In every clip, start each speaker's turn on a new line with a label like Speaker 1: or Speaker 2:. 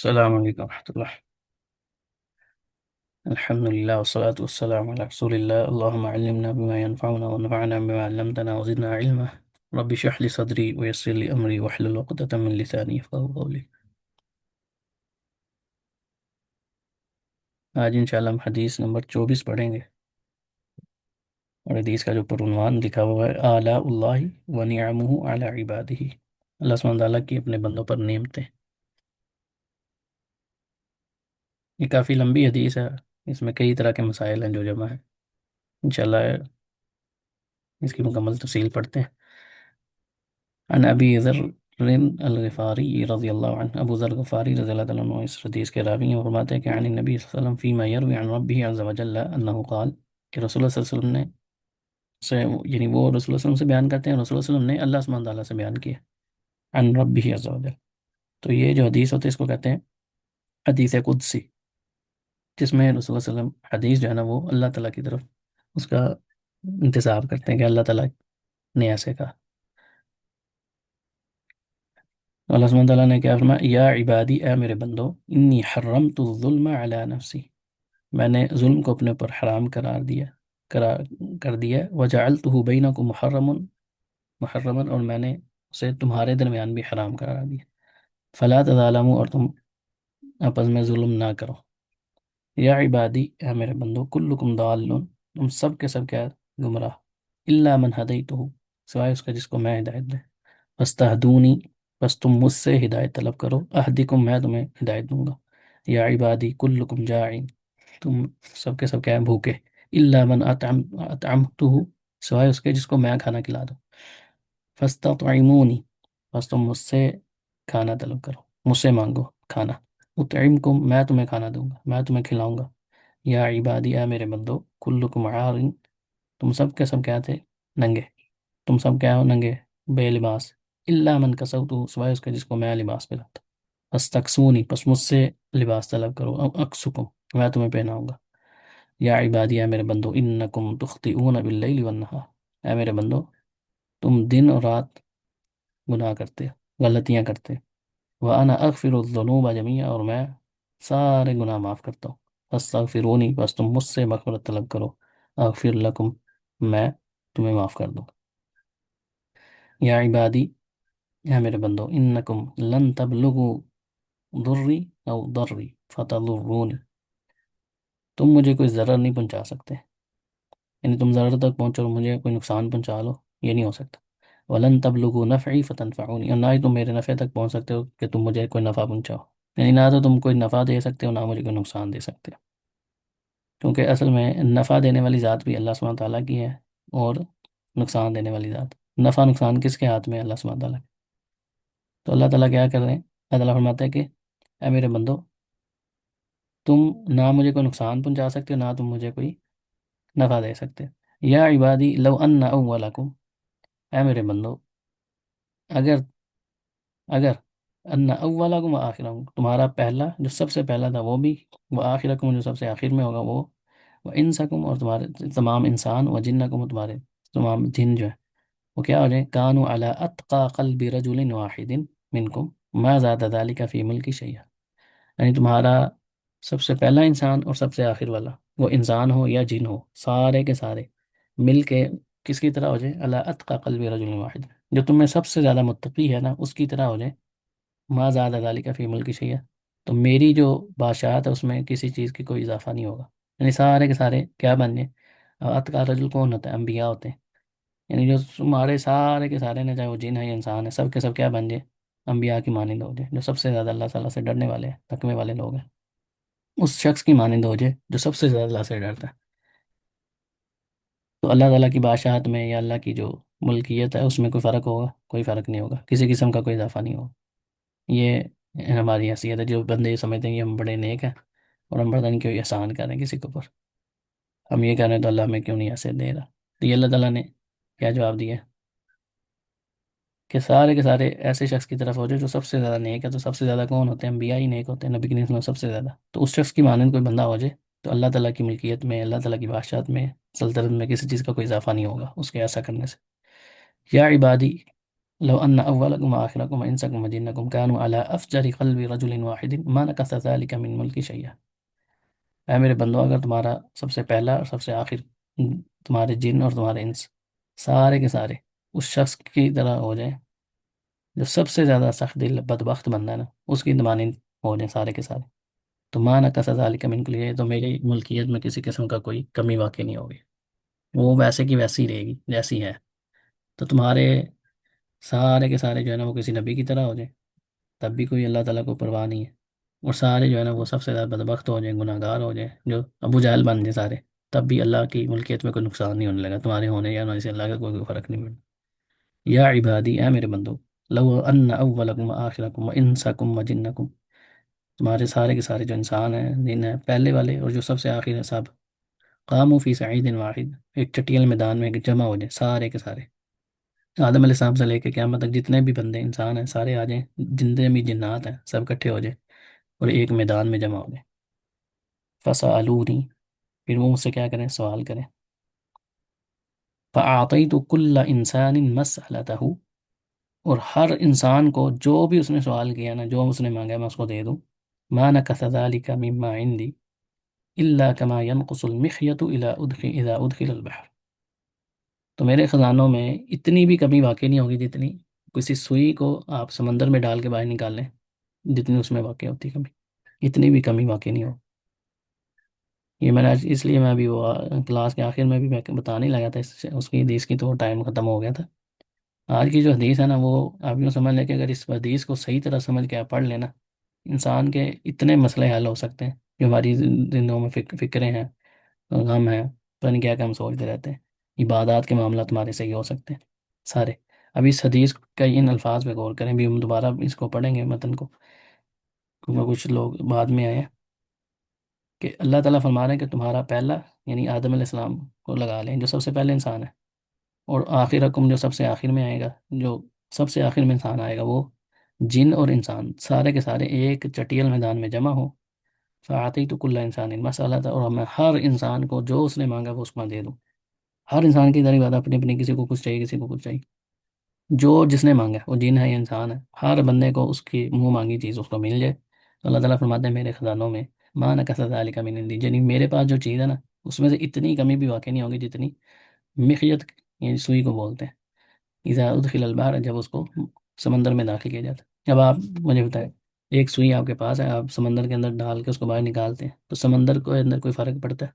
Speaker 1: السلام علیکم ورحمۃ اللہ۔ الحمد للہ والصلاة والسلام علی رسول اللہ، اللہم علمنا بما ينفعنا وانفعنا بما علمتنا وزدنا علما، رب اشرح لي صدری ویسر لي امری واحلل عقدۃ من لسانی یفقهوا قولی۔ آج انشاءاللہ ہم حدیث نمبر 24 پڑھیں گے، اور حدیث کا جو پرعنوان لکھا ہوا ہے آلاء اللہ ونعمہ علی عبادہ، اللہ سبحانہ تعالیٰ کی اپنے بندوں پر نعمتیں۔ یہ کافی لمبی حدیث ہے، اس میں کئی طرح کے مسائل ہیں جو جمع ہیں، انشاءاللہ اس کی مکمل تفصیل پڑھتے ہیں۔ عن ابی ذر الغفاری رضی اللہ عنہ، ابو ذر غفاری رضی اللہ تعالیٰ عنہ اس حدیث کے راوی ہیں، وہ فرماتے ہیں کہ عن النبی صلی اللہ علیہ وسلم فیما یروی عن ربہ عز وجل انہ قال، کہ رسول اللہ صلی اللہ علیہ وسلم نے یعنی وہ رسول اللہ صلی اللہ علیہ وسلم سے بیان کرتے ہیں، رسول اللہ صلی اللہ علیہ وسلم نے اللہ سبحانہ تعالیٰ سے بیان کیا عن ربہ عز وجل۔ تو یہ جو حدیث ہوتی ہے اس کو کہتے ہیں حدیث قدسی، جس میں رسول اللہ صلی اللہ علیہ وسلم حدیث جو ہے نا وہ اللہ تعالیٰ کی طرف اس کا انتساب کرتے ہیں کہ اللہ تعالیٰ نے ایسے کہا۔ اللہ سبحانہ تعالیٰ نے کیا فرمایا، یا عبادی، اے میرے بندو، انی حرمت الظلم علی نفسی، میں نے ظلم کو اپنے اوپر حرام قرار کر دیا، وجعلتہ بینکم محرما، اور میں نے اسے تمہارے درمیان بھی حرام قرار دیا، فلا تظالموا، اور تم آپس میں ظلم نہ کرو۔ یا عبادی، اے میرے بندو، کلکم ضال، تم سب کے سب کیا گمراہ، الا من ہدیتہ، سوائے اس کا جس کو میں ہدایت دے، فاستہدونی، بس تم مجھ سے ہدایت طلب کرو، اہدکم، میں تمہیں ہدایت دوں گا۔ یا عبادی کلکم جائعین، تم سب کے سب کیا ہیں بھوکے، الا من اطعمتہ، سوائے اس کے جس کو میں کھانا کھلا دوں، فاستطعمونی، بس تم مجھ سے کھانا طلب کرو، مجھ سے مانگو کھانا، اطعمکم، میں تمہیں کھانا دوں گا، میں تمہیں کھلاؤں گا۔ یا عبادی، اے میرے بندو، کلکم عار، تم سب کے سب کیا تھے ننگے، تم سب کیا ہو ننگے بے لباس، الا من کسوتہ، سوائے اس کے جس کو میں لباس پہناتا، فاستکسونی، پس مجھ سے لباس طلب کرو، او اکسکم، میں تمہیں پہناؤں گا۔ یا عبادی، اے میرے بندو، انکم تخطئون باللیل والنہار، اے میرے بندو، تم دن اور رات گناہ کرتے ہو، غلطیاں کرتے ہو، وانا اغفر الذنوب جميعا، اور میں سارے گناہ معاف کرتا ہوں، فاستغفرونی، بس تم مجھ سے مغفرت طلب کرو، اغفر لکم، میں تمہیں معاف کر دوں۔ یا عبادی، اے میرے بندو، انکم لن تبلغوا ضری او ضری فتضرونی، تم مجھے کوئی ضرر نہیں پہنچا سکتے، یعنی تم ضرر تک پہنچو اور مجھے کوئی نقصان پہنچا لو، یہ نہیں ہو سکتا۔ ولن تبلغوا نفعی فتنفعونی، اور نہ ہی تم میرے نفع تک پہنچ سکتے ہو کہ تم مجھے کوئی نفع پہنچاؤ، یعنی نہ تو تم کوئی نفع دے سکتے ہو، نہ مجھے کوئی نقصان دے سکتے ہو، کیونکہ اصل میں نفع دینے والی ذات بھی اللہ سبحانہ تعالیٰ کی ہے، اور نقصان دینے والی ذات، نفع نقصان کس کے ہاتھ میں ہے؟ اللہ سبحانہ تعالیٰ کے۔ تو اللہ تعالیٰ کیا کر رہے ہیں؟ اللہ تعالیٰ فرماتا ہے کہ اے میرے بندو، تم نہ مجھے کوئی نقصان پہنچا سکتے ہو، نہ تم مجھے کوئی نفع دے سکتے ہو۔ یا عبادی لو ان اولکم، اے میرے بندو، اگر اگر ان اولکم و آخرکم، تمہارا پہلا جو سب سے پہلا تھا وہ بھی، وہ آخرکم جو سب سے آخر میں ہوگا وہ، انسکم، اور تمہارے تمام انسان، و جنکم، اور تمہارے تمام جن جو ہے وہ کیا ہو جائیں، کانوا علی اتقى قلب رجل واحد منکم ما زاد ذلك فی ملکی شیئا، یعنی تمہارا سب سے پہلا انسان اور سب سے آخر والا، وہ انسان ہو یا جن ہو، سارے کے سارے مل کے کس کی طرح ہو جائے، علی اتقى قلب رجل واحد، جو تم میں سب سے زیادہ متقی ہے نا اس کی طرح ہو جائے، ما زاد ذلك فی ملکی شیئا، تو میری جو بادشاہت ہے اس میں کسی چیز کی کوئی اضافہ نہیں ہوگا، یعنی سارے کے سارے کیا بن جائیں۔ اتقى رجل کون ہوتا ہے؟ انبیاء ہوتے ہیں، یعنی جو تمہارے سارے کے سارے نے، چاہے وہ جن ہے یا انسان ہے، سب کے سب کیا بن جائے، انبیاء کی مانند ہو جائے، جو سب سے زیادہ اللہ تعالیٰ سے ڈرنے والے ہیں، تقوی والے لوگ ہیں، اس شخص کی مانند ہو جائے جو سب سے زیادہ اللہ سے ڈرتا ہے۔ تو اللہ تعالیٰ کی بادشاہت میں یا اللہ کی جو ملکیت ہے اس میں کوئی فرق ہوگا؟ کوئی فرق نہیں ہوگا، کسی قسم کا کوئی اضافہ نہیں ہوگا۔ یہ ہماری حیثیت ہے، جو بندے یہ سمجھتے ہیں کہ ہم بڑے نیک ہیں اور ہم پتہ نہیں کیوں احسان کر رہے ہیں کسی کے اوپر، ہم یہ کہہ رہے ہیں تو اللہ ہمیں کیوں نہیں ایسے دے رہا۔ تو یہ اللہ تعالیٰ نے کیا جواب دیا کہ سارے کے سارے ایسے شخص کی طرف ہو جائے جو سب سے زیادہ نیک ہے، تو سب سے زیادہ کون ہوتے ہیں؟ انبیاء ہی نیک ہوتے ہیں، نبی کریم صلی اللہ علیہ وسلم سب سے زیادہ، تو اس شخص کی مانند کوئی بندہ ہو جائے تو اللہ تعالیٰ کی ملکیت میں، اللہ تعالیٰ کی بادشاہت میں، سلطنت میں کسی چیز کا کوئی اضافہ نہیں ہوگا اس کے ایسا کرنے سے۔ یا عبادی، لو ان اولکم وآخرکم وانسکم وجنکم كانوا على افجر قلب رجل واحد ما نقص ذلك من ملک شیئا. اے میرے بندو، اگر تمہارا سب سے پہلا اور سب سے آخر، تمہارے جن اور تمہارے انس، سارے کے سارے اس شخص کی طرح ہو جائیں جو سب سے زیادہ سخت دل بدبخت بندہ ہے نا، اس کی مانند ہو جائیں سارے کے سارے، تو ماں نقص ذالک من کل شیء، تو میری ملکیت میں کسی قسم کا کوئی کمی واقع نہیں ہوگی، وہ ویسے کی ویسی رہے گی جیسی ہے. تو تمہارے سارے کے سارے جو ہے نا وہ کسی نبی کی طرح ہو جائیں، تب بھی کوئی اللہ تعالیٰ کو پرواہ نہیں ہے. اور سارے جو ہے نا وہ سب سے زیادہ بدبخت ہو جائیں، گناہ گار ہو جائیں، جو ابو جہل بن جائیں سارے، تب بھی اللہ کی ملکیت میں کوئی نقصان نہیں ہونے لگا، تمہارے ہونے یا نہ سے اللہ کا کوئی فرق نہیں پڑا. یا عبادی، اے میرے بندو، لو ان اولکم و آخرکم و انسکم و جنکم، تمہارے سارے کے سارے جو انسان ہیں، جن ہیں پہلے والے اور جو سب سے آخر ہے سب، قاموا فی سعید واحد، ایک چٹیل میدان میں جمع ہو جائیں سارے کے سارے، آدم علیہ السلام سے لے کے قیامت تک جتنے بھی بندے انسان ہیں سارے آ جائیں، جتنے بھی جنات ہیں سب اکٹھے ہو جائیں اور ایک میدان میں جمع ہو جائیں. فسألونی، پھر وہ مجھ سے کیا کریں؟ سوال کریں. فأعطیت کل انسان مسألته، اور ہر انسان کو جو بھی اس نے سوال کیا نا، جو اس نے مانگا میں اس کو دے دوں. ما نکث ذلك مما عندي الا كما ينقص المخيط اذا ادخل البحر، تو میرے خزانوں میں اتنی بھی کمی واقع نہیں ہوگی جتنی کسی سوئی کو آپ سمندر میں ڈال کے باہر نکال لیں، جتنی اس میں واقع ہوتی کمی، اتنی بھی کمی واقع نہیں ہو. یہ میں نے اس لیے میں ابھی وہ کلاس کے آخر میں بھی میں بتانے لگا تھا اس کی حدیث کی، تو ٹائم ختم ہو گیا تھا. آج کی جو حدیث ہے نا، وہ آپ یوں سمجھ لیں کہ اگر اس حدیث کو صحیح طرح سمجھ کے آپ پڑھ لینا، انسان کے اتنے مسئلے حل ہو سکتے ہیں جو ہماری زندگیوں میں فکریں ہیں، غم ہیں، پتہ نہیں کیا کیا ہم سوچتے رہتے ہیں، عبادات کے معاملات ہمارے صحیح ہو سکتے ہیں سارے. ابھی اس حدیث کا ان الفاظ پہ غور کریں، بھی ہم دوبارہ اس کو پڑھیں گے متن کو، کیونکہ کچھ لوگ بعد میں آئے ہیں، کہ اللہ تعالیٰ فرما رہے ہیں کہ تمہارا پہلا یعنی آدم علیہ السلام کو لگا لیں جو سب سے پہلے انسان ہے، اور آخر حکم جو سب سے آخر میں آئے گا، جو سب سے آخر میں انسان آئے گا، وہ جن اور انسان سارے کے سارے ایک چٹیل میدان میں جمع ہو. فعطیت کل انسان مسئلہ تھا، اور میں ہر انسان کو جو اس نے مانگا وہ اس کو میں دے دوں. ہر انسان کی ذری بات اپنی اپنی، کسی کو کچھ چاہیے کسی کو کچھ چاہیے، جو جس نے مانگا وہ جن ہے یا انسان ہے، ہر بندے کو اس کی منہ مانگی چیز اس کو مل جائے. تو اللہ تعالیٰ فرماتے ہیں میرے خزانوں میں ما نقص ذلک من عندی، یعنی میرے پاس جو چیز ہے نا اس میں سے اتنی کمی بھی واقع نہیں ہوگی جتنی مخیت یعنی سوئی کو بولتے ہیں، اذا ادخل البحر، جب اس کو سمندر میں داخل کیا جاتا ہے. اب آپ مجھے بتائیں، ایک سوئی آپ کے پاس ہے، آپ سمندر کے اندر ڈال کے اس کو باہر نکالتے ہیں، تو سمندر کے اندر کوئی فرق پڑتا ہے؟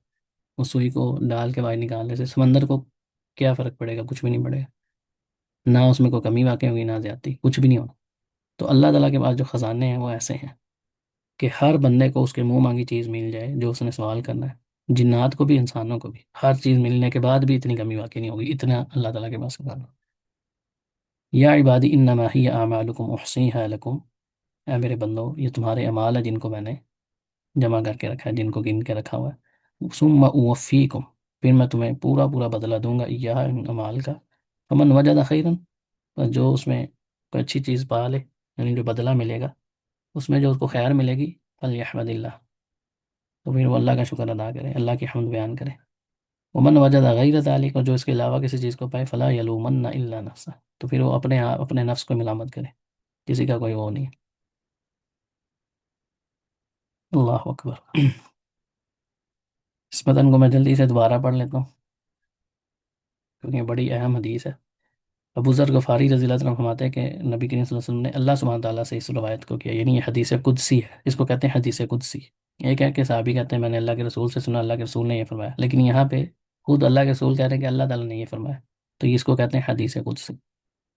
Speaker 1: اس سوئی کو ڈال کے باہر نکالنے سے سمندر کو کیا فرق پڑے گا؟ کچھ بھی نہیں پڑے گا، نہ اس میں کوئی کمی واقع ہوگی نہ زیادتی، کچھ بھی نہیں ہوگا. تو اللہ تعالیٰ کے پاس جو خزانے ہیں وہ ایسے ہیں کہ ہر بندے کو اس کے منہ مانگی چیز مل جائے جو اس نے سوال کرنا ہے، جنات کو بھی انسانوں کو بھی، ہر چیز ملنے کے بعد بھی اتنی کمی واقع نہیں ہوگی، اتنا اللہ تعالیٰ کے پاس خزانہ. یا عبادی انما ہی اعمالکم احصیها لکم، اے میرے بندو یہ تمہارے اعمال ہیں جن کو میں نے جمع کر کے رکھا ہے، جن کو گن کے رکھا ہوا ہے. ثم اوفیکم، پھر میں تمہیں پورا پورا بدلہ دوں گا، ان اعمال کا. فمن وجد خیرا، بس جو اس میں کوئی اچھی چیز پا لے، یعنی جو بدلہ ملے گا اس میں جو اس کو خیر ملے گی، فلیحمد اللہ، تو پھر وہ اللہ کا شکر ادا کرے، اللہ کی حمد بیان کرے. ومن وجد غیر ذلک، اور جو اس کے علاوہ کسی چیز کو پائے، فلا یلومن الا نفسہ، تو پھر وہ اپنے آپ اپنے نفس کو ملامت کرے، کسی کا کوئی وہ نہیں ہے. اللہ اکبر. اس متن کو میں جلدی سے دوبارہ پڑھ لیتا ہوں کیونکہ یہ بڑی اہم حدیث ہے. ابو ذر غفاری رضی اللہ عنہ فرماتے ہیں کہ نبی کریم صلی اللہ علیہ وسلم نے اللہ سبحانہ تعالیٰ سے اس روایت کو کیا، یعنی یہ حدیث قدسی ہے، اس کو کہتے ہیں حدیث قدسی. ایک ہے کہ صحابی کہتے ہیں میں نے اللہ کے رسول سے سنا، اللہ کے رسول نے یہ فرمایا، لیکن یہاں پہ خود اللہ کے رسول کہہ رہے ہیں کہ اللہ تعالیٰ نے یہ فرمایا، تو اس کو کہتے ہیں حدیث قدسی،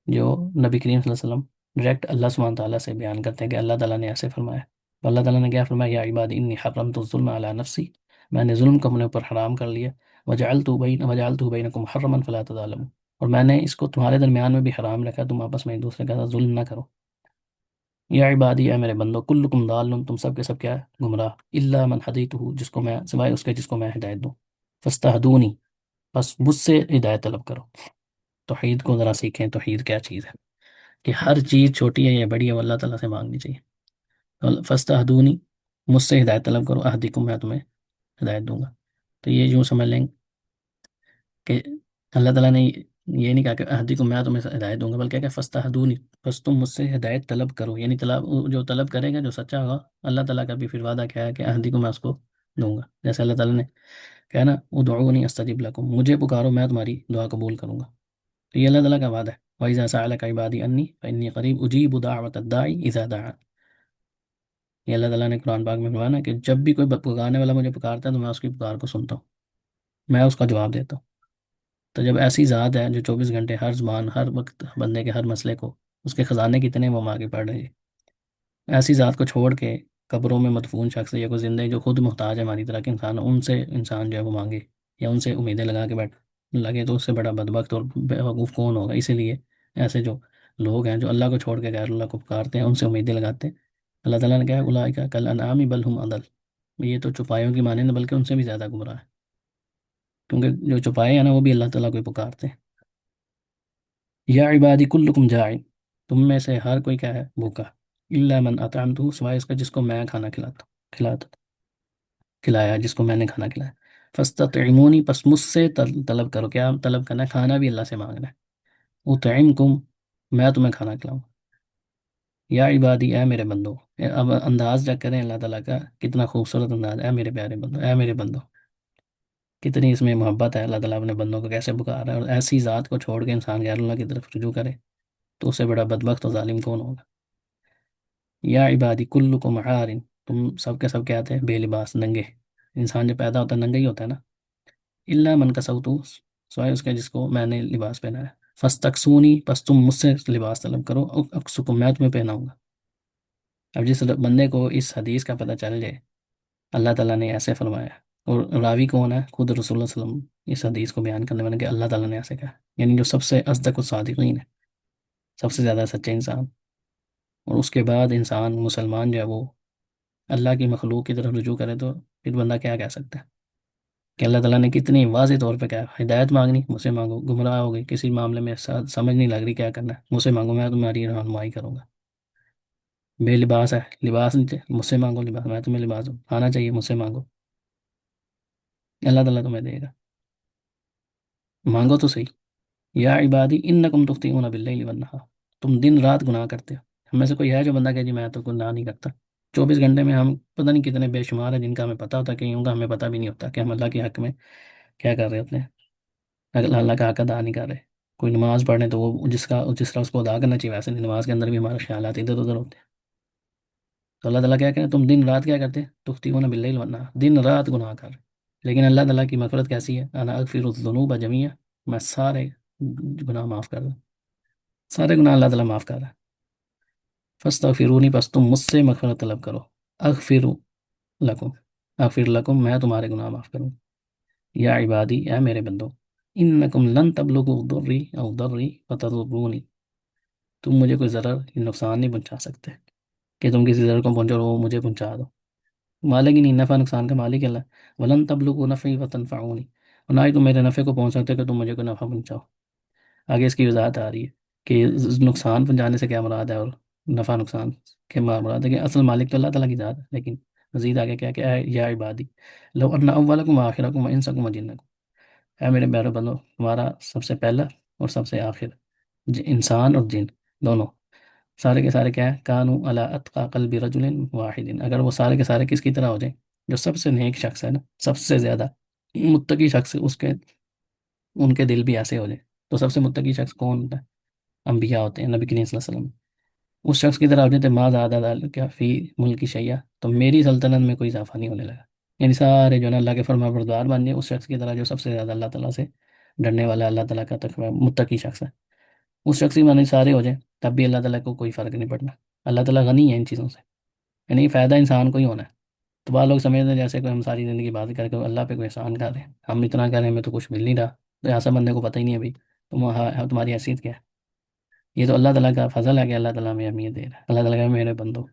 Speaker 1: جو نبی کریم صلی اللہ علیہ وسلم ڈائریکٹ اللہ سبحانہ تعالیٰ سے بیان کرتے ہیں کہ اللہ تعالیٰ نے ایسے فرمایا. تو اللہ تعالیٰ نے کیا فرمایا؟ یا عباد انی حرمت الظلم علی نفسی، میں نے ظلم کو اپنے اوپر حرام کر لیا، وجعلتہ بینکم محرما فلا تظالموا، اور میں نے اس کو تمہارے درمیان میں بھی حرام رکھا، تم آپس میں ایک دوسرے کا ساتھ ظلم نہ کرو. یا عبادی، اے میرے بندو، کلکم ضال، تم سب کے سب کیا ہے؟ گمراہ، الا من ہدیتہ، جس کو میں سوائے اس کے جس کو میں ہدایت دوں. فاستہدونی، بس مجھ سے ہدایت طلب کرو. توحید کو ذرا سیکھیں، توحید کیا چیز ہے، کہ ہر چیز چھوٹی ہے یا بڑی ہے وہ اللہ تعالیٰ سے مانگنی چاہیے. فاستہدونی، مجھ سے ہدایت طلب کرو، اہدکم، میں تمہیں ہدایت دوں گا. تو یہ یوں سمجھ لیں کہ اللہ تعالیٰ نے یہ نہیں کہا کہ اہدی کو میں تمہیں ہدایت دوں گا، بلکہ کہ فستہدونی، بس تم مجھ سے ہدایت طلب کرو، یعنی طلب، جو طلب کرے گا جو سچا ہوگا، اللہ تعالیٰ کا بھی پھر وعدہ کیا ہے کہ اہدی کو میں اس کو دوں گا، جیسے اللہ تعالیٰ نے کہا نا ادعونی استجب لکم، مجھے پکارو میں تمہاری دعا قبول کروں گا، تو یہ اللہ تعالیٰ کا وعدہ ہے، وَإِذَا سَأَلَكَ عِبَادِي عَنِّي فَإِنِّي قَرِيبٌ أُجِيبُ دَعْوَةَ الدَّاعِ إِذَا دَعَانِ، یہ اللہ تعالیٰ نے قرآن پاک میں فرمایا نا کہ جب بھی کوئی پکارنے والا مجھے پکارتا ہے تو میں اس کی پکار کو سنتا ہوں، میں اس کا جواب دیتا ہوں۔ تو جب ایسی ذات ہے جو 24 گھنٹے ہر زبان ہر وقت بندے کے ہر مسئلے کو، اس کے خزانے کتنے وہ آگے پڑھ رہے ہیں، ایسی ذات کو چھوڑ کے قبروں میں مدفون شخص یا کوئی زندہ جو خود محتاج ہے ہماری طرح کے انسان، ان سے انسان جو ہے وہ مانگے یا ان سے امیدیں لگا کے بیٹھ لگے، تو اس سے بڑا بدبخت اور بیوقوف کون ہوگا؟ اسی لیے ایسے جو لوگ ہیں جو اللہ کو چھوڑ کے غیر اللہ کو پکارتے ہیں، ان سے امیدیں لگاتے ہیں، اللہ تعالیٰ نے کہا اولئک کالانعام بل هم اضل، یہ تو چوپایوں کی مانند بلکہ ان سے بھی زیادہ گمراہ ہے، کیونکہ جو چوپائے ہیں نا وہ بھی اللہ تعالیٰ کو ہی پکارتے ہیں۔ یا عبادی کلکم جائع، تم میں سے ہر کوئی کیا ہے؟ بھوکا، الا من اطعمتہ، سوائے اس کا جس کو میں کھانا کھلاتا کھلایا، جس کو میں نے کھانا کھلایا، فاستطعمونی، پس مجھ سے طلب کرو، کیا طلب کرنا ہے؟ کھانا بھی اللہ سے مانگنا ہے، اطعمکم، میں تمہیں کھانا کھلاؤں، یا عبادی، اے میرے بندو، اب انداز جا کریں اللہ تعالیٰ کا، کتنا خوبصورت انداز، اے میرے پیارے بندو، اے میرے بندو، کتنی اس میں محبت ہے، اللہ تعالیٰ اپنے بندوں کو کیسے پکار رہا ہے، اور ایسی ذات کو چھوڑ کے انسان غیر اللہ کی طرف رجوع کرے تو اس سے بڑا بدبخت و ظالم کون ہوگا؟ یا عبادی کلکم عار، تم سب کے سب کیا آتے ہیں؟ بے لباس، ننگے، انسان جو پیدا ہوتا ہے ننگا ہی ہوتا ہے نا، الا من کسوتو، سوائے اس کے جس کو میں نے لباس پہنا ہے، فاستکسونی، پس تم مجھ سے لباس طلب کرو، اکسکم، میں تمہیں پہناؤں گا۔ اب جس بندے کو اس حدیث کا پتہ چل جائے اللہ تعالیٰ نے ایسے فرمایا، اور راوی کون ہے؟ خود رسول اللہ صلی اللہ علیہ وسلم اس حدیث کو بیان کرنے والے کہ اللہ تعالیٰ نے ایسے کہا، یعنی جو سب سے اصدق الصادقین ہے، سب سے زیادہ سچے انسان، اور اس کے بعد انسان مسلمان جو ہے وہ اللہ کی مخلوق کی طرف رجوع کرے، تو پھر بندہ کیا کہہ سکتا ہے کہ اللہ تعالیٰ نے کتنی واضح طور پہ کہا ہدایت مانگنی مجھ سے مانگو، گمراہ ہو گئی کسی معاملے میں سمجھ نہیں لگ رہی کیا کرنا ہے، مجھ سے مانگو میں تمہاری رہنمائی کروں گا، بے لباس ہے، لباس نہیں چاہیے، مجھ سے مانگو لباس، میں تمہیں لباس دوں، کھانا چاہیے مجھ سے مانگو، اللہ تعالیٰ تمہیں دے گا، مانگو تو صحیح۔ یا عبادی انکم تخطئون باللیل والنہار، تم دن رات گناہ کرتے ہو، ہم میں سے کوئی ہے جو بندہ کہ جی میں تو گناہ نہیں کرتا؟ 24 گھنٹے میں ہم پتہ نہیں کتنے بے شمار ہیں جن کا ہمیں پتہ ہوتا ہے، کہیں کا ہمیں پتہ بھی نہیں ہوتا کہ ہم اللہ کے حق میں کیا کر رہے ہوتے ہیں، اگر اللہ کا حق ادا نہیں کر رہے، کوئی نماز پڑھنے تو وہ جس طرح اس کو ادا کرنا چاہیے ویسے نہیں، نماز کے اندر بھی ہمارے خیالات ادھر ادھر ہوتے ہیں، تو اللہ تعالیٰ کیا کہتے ہیں؟ تم دن رات کیا کرتے ہیں؟ تخطئون باللیل والنہار، دن رات گناہ کر رہے، لیکن اللہ تعالیٰ کی مغفرت کیسی ہے؟ انا اغفر الذنوب جميعا، میں سارے گناہ معاف کر دوں، سارے گناہ اللہ تعالیٰ معاف کر رہا ہے، فاستغفرونی، پس تم مجھ سے مغفرت طلب کرو، اغفر لکم، اغفر لکم، میں تمہارے گناہ معاف کروں، یا عبادی، اے میرے بندو، انکم لن تبلغوا ضری او ضری فتضرونی، تم مجھے کوئی ضرر یا نقصان نہیں پہنچا سکتے کہ تم کسی ضرر کو پہنچو اور وہ مجھے پہنچا دو، مالک ہی نہیں، نفع نقصان کا مالک اللہ، ولن تبلغوا نفعی فتنفعونی، اور نہ ہی تم میرے نفع کو پہنچ سکتے کہ تم مجھے کوئی نفع پہنچاؤ۔ آگے اس کی وضاحت آ رہی ہے کہ نقصان پہنچانے سے کیا مراد ہے اور نفع نقصان کے مراد ہے کہ اصل مالک تو اللہ تعالیٰ کی ذات ہے، لیکن مزید آگے کیا کہ اے یا عبادی لو ان اولکم و آخرکم و انسکم و جنکم، اے میرے پیارے بندو، تمہارا سب سے پہلا اور سب سے آخر انسان اور جن دونوں، سارے کے سارے کیا ہے؟ کانوا علی اتقى قلب رجل واحد، اگر وہ سارے کے سارے کس کی طرح ہو جائیں؟ جو سب سے نیک شخص ہے نا، سب سے زیادہ متقی شخص، اس کے ان کے دل بھی ایسے ہو جائیں، تو سب سے متقی شخص کون ہوتا ہے؟ انبیاء ہوتے ہیں، نبی کریم صلی اللہ علیہ وسلم، اس شخص کی طرح ہو جاتے ما زیادہ کیا فی ملک شیعہ، تو میری سلطنت میں کوئی اضافہ نہیں ہونے لگا، یعنی سارے جو ہے نا اللہ کے فرما بردار بن جائے اس شخص کی طرح جو سب سے زیادہ اللہ تعالیٰ سے ڈرنے والا اللہ تعالیٰ کا تقوی متقی شخص ہے، اس شخص کی معنی سارے ہو جائیں تب بھی اللہ تعالیٰ کو کوئی فرق نہیں پڑنا، اللہ تعالیٰ غنی ہے ان چیزوں سے، یعنی فائدہ انسان کو ہی ہونا ہے، تو بعض لوگ سمجھتے ہیں جیسے کوئی ہم ساری زندگی بات کر کے اللہ پہ کوئی احسان کر رہے ہیں، ہم اتنا کر رہے ہیں ہمیں تو کچھ مل نہیں رہا، تو ایسا بندے کو پتہ ہی نہیں ہے بھائی تمہاری حیثیت کیا ہے، یہ تو اللہ تعالیٰ کا فضل ہے کہ اللہ تعالیٰ ہمیں اہمیت دے رہا ہے، اللہ تعالیٰ کا میرے بندو،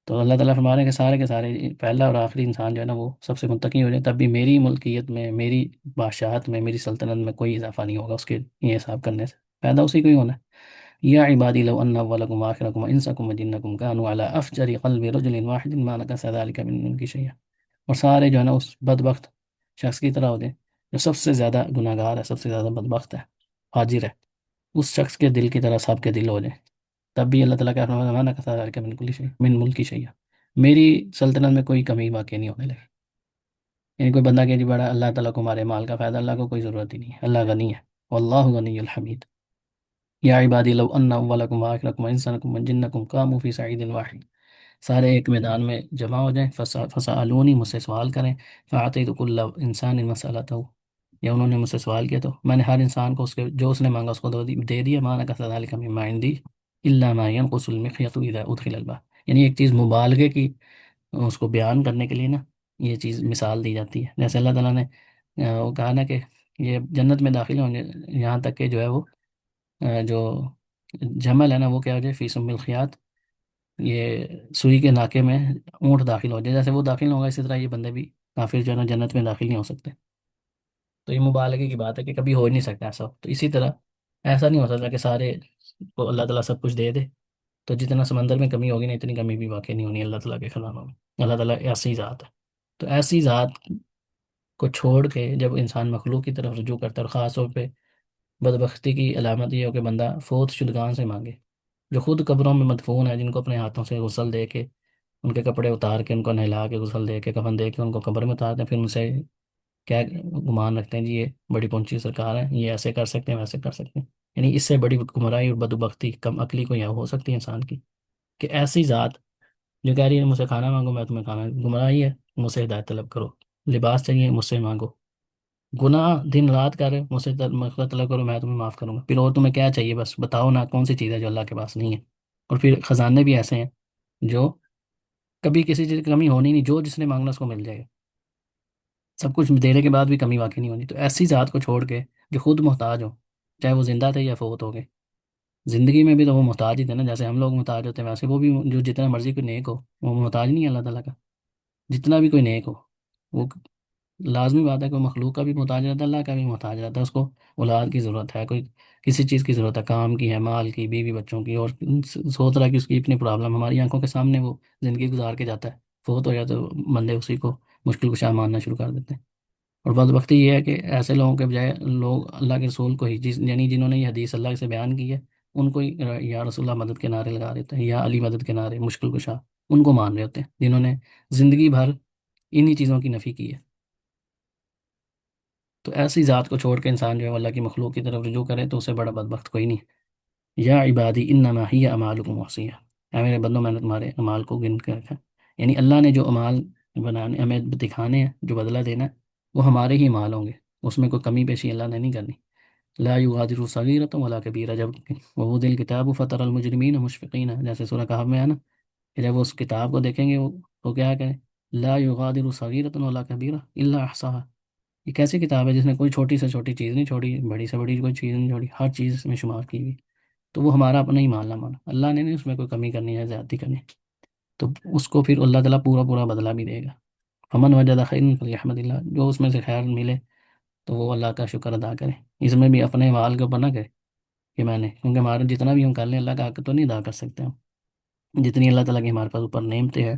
Speaker 1: تو اللہ تعالیٰ فرما رہے ہیں کہ سارے کے سارے پہلا اور آخری انسان جو ہے نا وہ سب سے متقی ہو جائے تب بھی میری ملکیت میں، میری بادشاہت میں، میری سلطنت میں کوئی اضافہ نہیں ہوگا اس کے یہ حساب کرنے سے، پیدا اسی کو ہی ہونا ہے۔ یا عبادی لو ان اولکم واخرکم وانسکم وجنکم كانوا علی افجر قلب رجل واحد ما نقص ذلك من ملک شیئا، اور سارے جو ہے نا اس بدبخت شخص کی طرح ہو جائیں جو سب سے زیادہ گناہ گار ہے، سب سے زیادہ بدبخت ہے، حاضر ہے، اس شخص کے دل کی طرح سب کے دل ہو جائیں، تب بھی اللہ تعالیٰ کا فرمانا کا تھا کہ من کل شيء من ملکی شیء، میری سلطنت میں کوئی کمی واقع نہیں ہونے لگی. یعنی کوئی بندہ کہ جی بڑا اللہ تعالیٰ کو ہمارے مال کا فائدہ، اللہ کو کوئی ضرورت ہی نہیں ہے، اللہ غنی ہے. واللہ غنی الحمید. یا عبادی لو ان اولکم واخرکم وانسکم وجنکم قاموا فی صعید واحد، سارے ایک میدان میں جمع ہو جائیں، فسالونی، مجھ سے سوال کریں، فاعطیت کل انسان مسألتہ، یا انہوں نے مجھ سے سوال کیا تو میں نے ہر انسان کو اس کے جو اس نے مانگا اس کو دے دیا. مانا کا ذالک مما عندی الا ما ينقص المخيط اذا ادخل البحر. یعنی ایک چیز مبالغے کی اس کو بیان کرنے کے لیے نا یہ چیز مثال دی جاتی ہے. جیسے اللہ تعالیٰ نے وہ کہا نا کہ یہ جنت میں داخل ہوں گے یہاں تک کہ جو ہے وہ جو جمل ہے نا وہ کیا ہو جائے فی سم الخیات، یہ سوئی کے ناکے میں اونٹ داخل ہو جائے، جیسے وہ داخل نہ ہوگا اسی طرح یہ بندے بھی کافر جو ہے نا جنت میں داخل نہیں ہو سکتے. تو یہ مبالغے کی بات ہے کہ کبھی ہو ہی نہیں سکتا ایسا. تو اسی طرح ایسا نہیں ہو سکتا کہ سارے کو اللہ تعالیٰ سب کچھ دے دے. تو جتنا سمندر میں کمی ہوگی نا اتنی کمی بھی واقع نہیں ہونی اللہ تعالیٰ کے خزانوں میں. اللہ تعالیٰ ایسی ذات ہے. تو ایسی ذات کو چھوڑ کے جب انسان مخلوق کی طرف رجوع کرتا ہے، اور خاص طور پہ بدبختی کی علامت یہ ہو کہ بندہ فوت شدگان سے مانگے، جو خود قبروں میں مدفون ہے، جن کو اپنے ہاتھوں سے غسل دے کے ان کے کپڑے اتار کے ان کو نہلا کے غسل دے کے کفن دے کے ان کو قبر میں اتارتے ہیں، پھر ان سے کیا گمان رکھتے ہیں جی یہ بڑی پہنچی سرکار ہے، یہ ایسے کر سکتے ہیں ویسے کر سکتے ہیں. یعنی اس سے بڑی گمراہی اور بدبختی کم عقلی کو یہاں ہو سکتی ہے انسان کی، کہ ایسی ذات جو کہہ رہی ہے مجھ سے کھانا مانگو میں تمہیں کھانا، گمراہی ہے. مجھ سے ہدایت طلب کرو، لباس چاہیے مجھ سے مانگو، گناہ دن رات کر رہے مجھ سے مغفرت طلب کرو میں تمہیں معاف کروں گا. پھر اور تمہیں کیا چاہیے بس بتاؤ نا کون سی چیز ہے جو اللہ کے پاس نہیں ہے. اور پھر خزانے بھی ایسے ہیں جو کبھی کسی چیز کی کمی ہونی نہیں، جو جس نے مانگنا اس کو مل جائے گا، سب کچھ دینے کے بعد بھی کمی واقع نہیں ہونی. تو ایسی ذات کو چھوڑ کے جو خود محتاج ہو، چاہے وہ زندہ تھے یا فوت ہو گئے، زندگی میں بھی تو وہ محتاج ہی تھے نا، جیسے ہم لوگ محتاج ہوتے ہیں ویسے وہ بھی جو جتنا مرضی کوئی نیک ہو وہ محتاج نہیں ہے اللہ تعالیٰ کا. جتنا بھی کوئی نیک ہو وہ لازمی بات ہے کہ وہ مخلوق کا بھی محتاج رہتا ہے، اللہ کا بھی محتاج رہتا ہے. اس کو اولاد کی ضرورت ہے، کوئی کسی چیز کی ضرورت ہے، کام کی ہے، مال کی، بیوی بچوں کی، اور 100 طرح کی اس کی اپنی پرابلم ہماری آنکھوں کے سامنے وہ زندگی گزار کے جاتا ہے. فوت ہو جائے تو بندے اسی کو مشکل کشا ماننا شروع کر دیتے ہیں. اور بدبختی یہ ہے کہ ایسے لوگوں کے بجائے لوگ اللہ کے رسول کو ہی یعنی جنہوں نے یہ حدیث اللہ سے بیان کی ہے ان کو ہی یا رسول اللہ مدد کے نعرے لگا دیتے ہیں، یا علی مدد کے نعرے، مشکل کشا ان کو مان رہے ہوتے ہیں جنہوں نے زندگی بھر انہی چیزوں کی نفی کی ہے. تو ایسی ذات کو چھوڑ کے انسان جو ہے وہ اللہ کی مخلوق کی طرف رجوع کرے تو اسے بڑا بدبخت کوئی نہیں. یا عبادی انما ہی اعمالکم احصیہ، اے میرے بندوں میں نے تمہارے اعمال کو گن کے رکھا. یعنی اللہ نے جو اعمال بنانے ہمیں دکھانے ہیں، جو بدلہ دینا ہے وہ ہمارے ہی اعمال ہوں گے، اس میں کوئی کمی بیشی اللہ نے نہیں کرنی. لا یغادر صغیرۃ ولا کبیرہ، جب ووضع الکتاب فتری المجرمین مشفقین، جیسے سورہ کہف میں ہے نا کہ جب وہ اس کتاب کو دیکھیں گے وہ کیا کریں، لا یغادر صغیرۃ ولا کبیرہ الا احصاها. یہ کیسی کتاب ہے جس نے کوئی چھوٹی سے چھوٹی چیز نہیں چھوڑی، بڑی سے بڑی کوئی چیز نہیں چھوڑی، ہر چیز اس میں شمار کی ہوئی. تو وہ ہمارا اپنا ہی ماننا مانا، اللہ نے نہیں اس میں کوئی کمی کرنی ہے، زیادتی کرنی. تو اس کو پھر اللہ تعالیٰ پورا پورا بدلہ بھی دے گا. فمن وجد خیرا فلیحمد اللہ، جو اس میں سے خیر ملے تو وہ اللہ کا شکر ادا کرے. اس میں بھی اپنے مال کے اوپر نہ کرے کہ میں نے، کیونکہ ہمارا جتنا بھی ہم کر لیں اللہ کا حق تو نہیں ادا کر سکتے ہم. جتنی اللہ تعالیٰ کی ہمارے پاس اوپر نعمتیں ہیں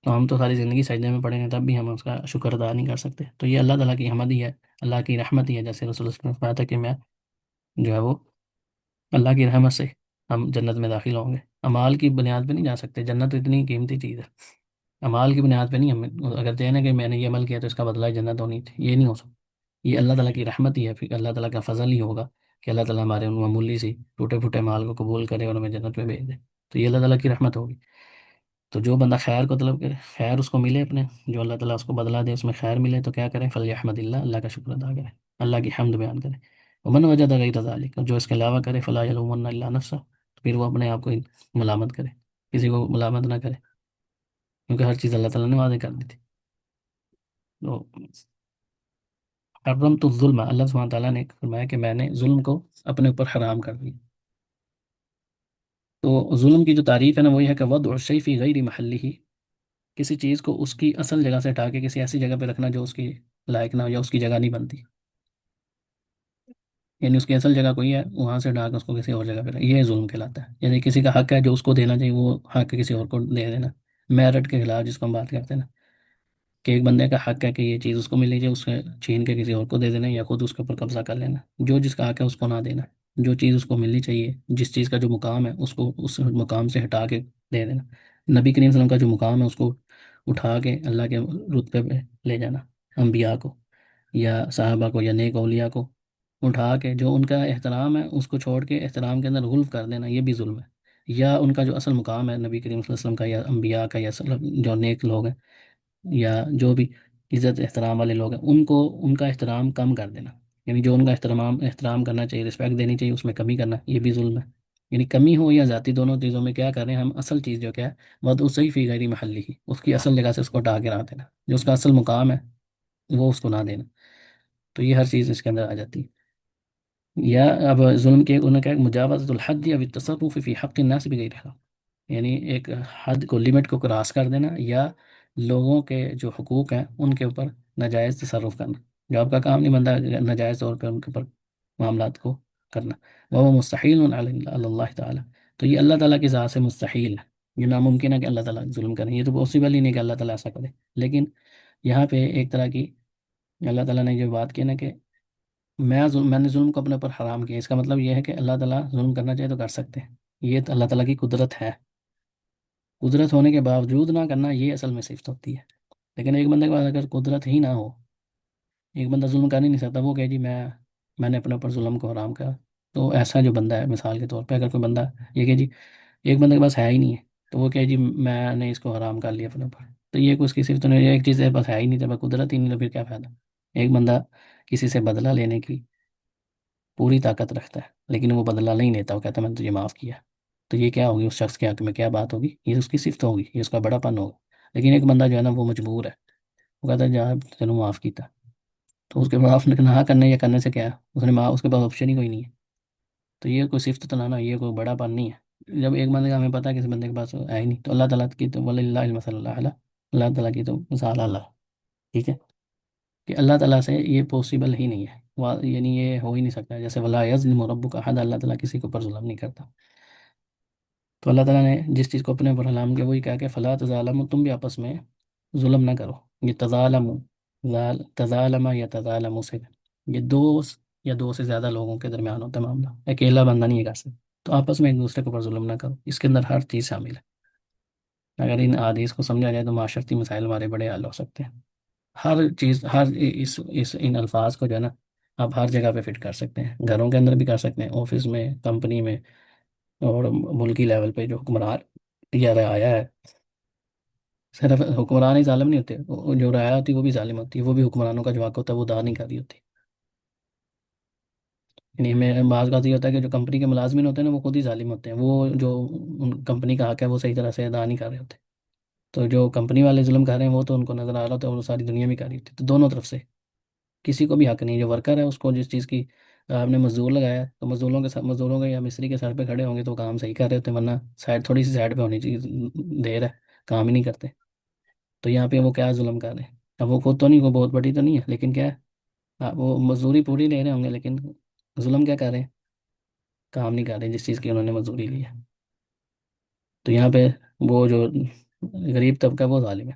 Speaker 1: تو ہم تو ساری زندگی سجدے میں پڑے ہیں تب بھی ہم اس کا شکر ادا نہیں کر سکتے. تو یہ اللہ تعالیٰ کی حمد ہی ہے، اللہ کی رحمت ہی ہے. جیسے رسول اللہ صلی اللہ علیہ وسلم نے فرمایا تھا کہ میں جو ہے وہ اللہ کی رحمت سے ہم جنت میں داخل ہوں گے. امال کی بنیاد پہ نہیں جا سکتے، جنت تو اتنی قیمتی چیز ہے. امال کی بنیاد پہ نہیں، ہم اگر دینا کہ میں نے یہ عمل کیا تو اس کا بدلہ جنت ہونی تھی، یہ نہیں ہو سکتا. یہ اللہ تعالیٰ کی رحمت ہی ہے، پھر اللہ تعالیٰ کا فضل ہی ہوگا کہ اللہ تعالیٰ ہمارے ان معمولی سی ٹوٹے پھوٹے مال کو قبول کرے اور ہمیں جنت میں بھیج دے. تو یہ اللہ تعالیٰ کی رحمت ہوگی. تو جو بندہ خیر کو طلب کرے، خیر اس کو ملے، اپنے جو اللہ تعالیٰ اس کو بدلا دے اس میں خیر ملے تو کیا کرے، فلیحمد اللہ، اللہ کا شکر ادا کرے، اللہ کی حمد بیان کرے. ومن وجد غیر ذلک، جو اس کے علاوہ کرے، فلا یلومن الا نفسہ، پھر وہ اپنے آپ کو ہی ملامت کرے، کسی کو ملامت نہ کرے، کیونکہ ہر چیز اللہ تعالیٰ نے وعدے کر دی تھی. تو حرمت الظلم، اللہ سبحانہ تعالیٰ نے فرمایا کہ میں نے ظلم کو اپنے اوپر حرام کر دیا. تو ظلم کی جو تعریف ہے نا وہ یہ ہے کہ وضع الشیء فی غیر محلہ، کسی چیز کو اس کی اصل جگہ سے ہٹا کے کسی ایسی جگہ پہ رکھنا جو اس کی لائق نہ ہو یا اس کی جگہ نہیں بنتی. یعنی اس کی اصل جگہ کوئی ہے وہاں سے ہٹا کے اس کو کسی اور جگہ پہ رکھ، یہ ظلم کہلاتا ہے. یعنی کسی کا حق ہے جو اس کو دینا چاہیے وہ حق کسی اور کو دے دینا، میرٹ کے خلاف جس کو ہم بات کرتے ہیں نا کہ ایک بندے کا حق ہے کہ یہ چیز اس کو ملنی چاہیے، اس سے چھین کے کسی اور کو دے دینا یا خود اس کے اوپر قبضہ کر لینا، جو جس کا حق ہے اس کو نہ دینا، جو چیز اس کو ملنی چاہیے، جس چیز کا جو مقام ہے اس کو اس مقام سے ہٹا کے دے دینا۔ نبی کریم صلی اللہ علیہ وسلم کا جو مقام ہے اس کو اٹھا کے اللہ کے رتبے پہ لے جانا، انبیاء کو یا صحابہ کو یا نیک اولیاء کو اٹھا کے جو ان کا احترام ہے اس کو چھوڑ کے احترام کے اندر غلو کر دینا، یہ بھی ظلم ہے۔ یا ان کا جو اصل مقام ہے نبی کریم صلی اللہ علیہ وسلم کا یا انبیاء کا یا جو نیک لوگ ہیں یا جو بھی عزت احترام والے لوگ ہیں ان کو ان کا احترام کم کر دینا، یعنی جو ان کا احترام کرنا چاہیے، رسپیکٹ دینی چاہیے، اس میں کمی کرنا، یہ بھی ظلم ہے۔ یعنی کمی ہو یا ذاتی، دونوں چیزوں میں کیا کر رہے ہیں ہم، اصل چیز جو کیا ہے وہ صحیح فی غیر محلی ہی، اس کی اصل جگہ سے اس کو ہٹا کے رکھ دینا، جو اس کا اصل مقام ہے وہ اس کو نہ دینا، تو یہ ہر چیز اس کے اندر آ جاتی ہے۔ یا اب ظلم کے انہوں نے کہا مجاوزۃ الحد یا التصرف فی حق الناس بغیر حق، یعنی ایک حد کو، لمٹ کو کراس کر دینا، یا لوگوں کے جو حقوق ہیں ان کے اوپر ناجائز تصرف کرنا، جو آپ کا کام نہیں بنتا ناجائز طور پہ ان کے اوپر معاملات کو کرنا، وہ مستحیل علی اللہ تعالیٰ، تو یہ اللہ تعالیٰ کی ذات سے مستحیل ہے، یہ ناممکن ہے کہ اللہ تعالیٰ ظلم کریں، یہ تو پاسبل ہی نہیں کہ اللہ تعالیٰ ایسا کرے۔ لیکن یہاں پہ ایک طرح کی اللہ تعالیٰ نے جو بات کی نا کہ میں نے ظلم کو اپنے اوپر حرام کیا، اس کا مطلب یہ ہے کہ اللہ تعالیٰ ظلم کرنا چاہے تو کر سکتے ہیں، یہ تو اللہ تعالیٰ کی قدرت ہے، قدرت ہونے کے باوجود نہ کرنا یہ اصل میں صفت ہوتی ہے۔ لیکن ایک بندے کے پاس اگر قدرت ہی نہ ہو، ایک بندہ ظلم کر ہی نہیں سکتا، وہ کہ جی میں نے اپنے اوپر ظلم کو حرام کرا، تو ایسا جو بندہ ہے مثال کے طور پہ اگر کوئی بندہ یہ کہ جی ایک بندے کے پاس ہے ہی نہیں ہے تو وہ کہ جی میں نے اس کو حرام کر لیا اپنے اوپر، تو یہ کوئی اس کی صفت نہیں ہے، ایک چیز ہے بس ہے ہی نہیں، تو قدرت ہی نہیں تو پھر کیا فائدہ۔ ایک بندہ کسی سے بدلہ لینے کی پوری طاقت رکھتا ہے لیکن وہ بدلہ نہیں لیتا، وہ کہتا ہے میں نے تجھے معاف کیا، تو یہ کیا ہوگی اس شخص کے حق میں کیا بات ہوگی، یہ اس کی صفت ہوگی، یہ اس کا بڑا پن ہوگا۔ لیکن ایک بندہ جو ہے نا وہ مجبور ہے، وہ کہتا ہے جہاں تینوں معاف کیتا، تو اس کے معاف نہ کرنے یا کرنے سے کیا ہے، اس نے اس کے پاس آپشن ہی کوئی نہیں ہے، تو یہ کوئی صفت تو نہ، یہ کوئی بڑا پن نہیں ہے۔ جب ایک بندے کا ہمیں پتہ ہے کسی بندے کے پاس ہے ہی نہیں، تو اللہ تعالیٰ کی تو وللہ المثل الاعلیٰ، اللہ تعالیٰ کی تو مثال اعلیٰ، ٹھیک ہے، کہ اللہ تعالیٰ سے یہ پاسبل ہی نہیں ہے، یعنی یہ ہو ہی نہیں سکتا، جیسے ولا یظلم ربک احد، اللہ تعالیٰ کسی کے اوپر ظلم نہیں کرتا۔ تو اللہ تعالیٰ نے جس چیز کو اپنے اوپر حرام کیا وہی کہا کہ فلا تظالموا، تم بھی آپس میں ظلم نہ کرو، یہ تظالم یا تظالم سے یہ دو یا دو سے زیادہ لوگوں کے درمیان ہوتا ہے معاملہ، اکیلا بندہ نہیں یہ کر سکتا، تو آپس میں ایک دوسرے کے اوپر ظلم نہ کرو، اس کے اندر ہر چیز شامل ہے۔ اگر ان حدیث کو سمجھا جائے تو معاشرتی مسائل ہمارے بڑے حل ہو سکتے ہیں، ہر چیز، ہر ان الفاظ کو جو ہے نا آپ ہر جگہ پہ فٹ کر سکتے ہیں، گھروں کے اندر بھی کر سکتے ہیں، آفس میں، کمپنی میں، اور ملکی لیول پہ جو حکمران یا رعایا ہے، صرف حکمران ہی ظالم نہیں ہوتے، جو رعایا ہوتی ہے وہ بھی ظالم ہوتی ہے، وہ بھی حکمرانوں کا جو حق ہوتا ہے وہ ادا نہیں کر رہی ہوتی، یعنی میں بعض بات یہ ہوتا ہے کہ جو کمپنی کے ملازمین ہوتے ہیں نا وہ خود ہی ظالم ہوتے ہیں، وہ جو ان کمپنی کا حق ہے وہ صحیح طرح سے ادا نہیں کر رہے ہوتے، تو جو کمپنی والے ظلم کر رہے ہیں وہ تو ان کو نظر آ رہا ہوتا ہے، وہ ساری دنیا میں کر رہی ہوتی ہے، تو دونوں طرف سے کسی کو بھی حق نہیں، جو ورکر ہے اس کو جس چیز کی آپ نے مزدور لگایا ہے، تو مزدوروں کے یا مستری کے سر پہ کھڑے ہوں گے تو کام صحیح کر رہے ہوتے ہیں، ورنہ سائڈ تھوڑی سی سائڈ پہ ہونی چاہیے، دیر ہے کام ہی نہیں کرتے، تو یہاں پہ وہ کیا ظلم کر رہے ہیں، اب وہ خود تو نہیں، وہ بہت بڑی تو نہیں ہے لیکن کیا ہے، وہ مزدوری پوری لے رہے ہوں گے لیکن ظلم کیا کر رہے ہیں، کام نہیں کر رہے جس چیز کی انہوں نے مزدوری لی ہے، تو یہاں پہ وہ جو غریب طبقہ ہے وہ ظالم ہے،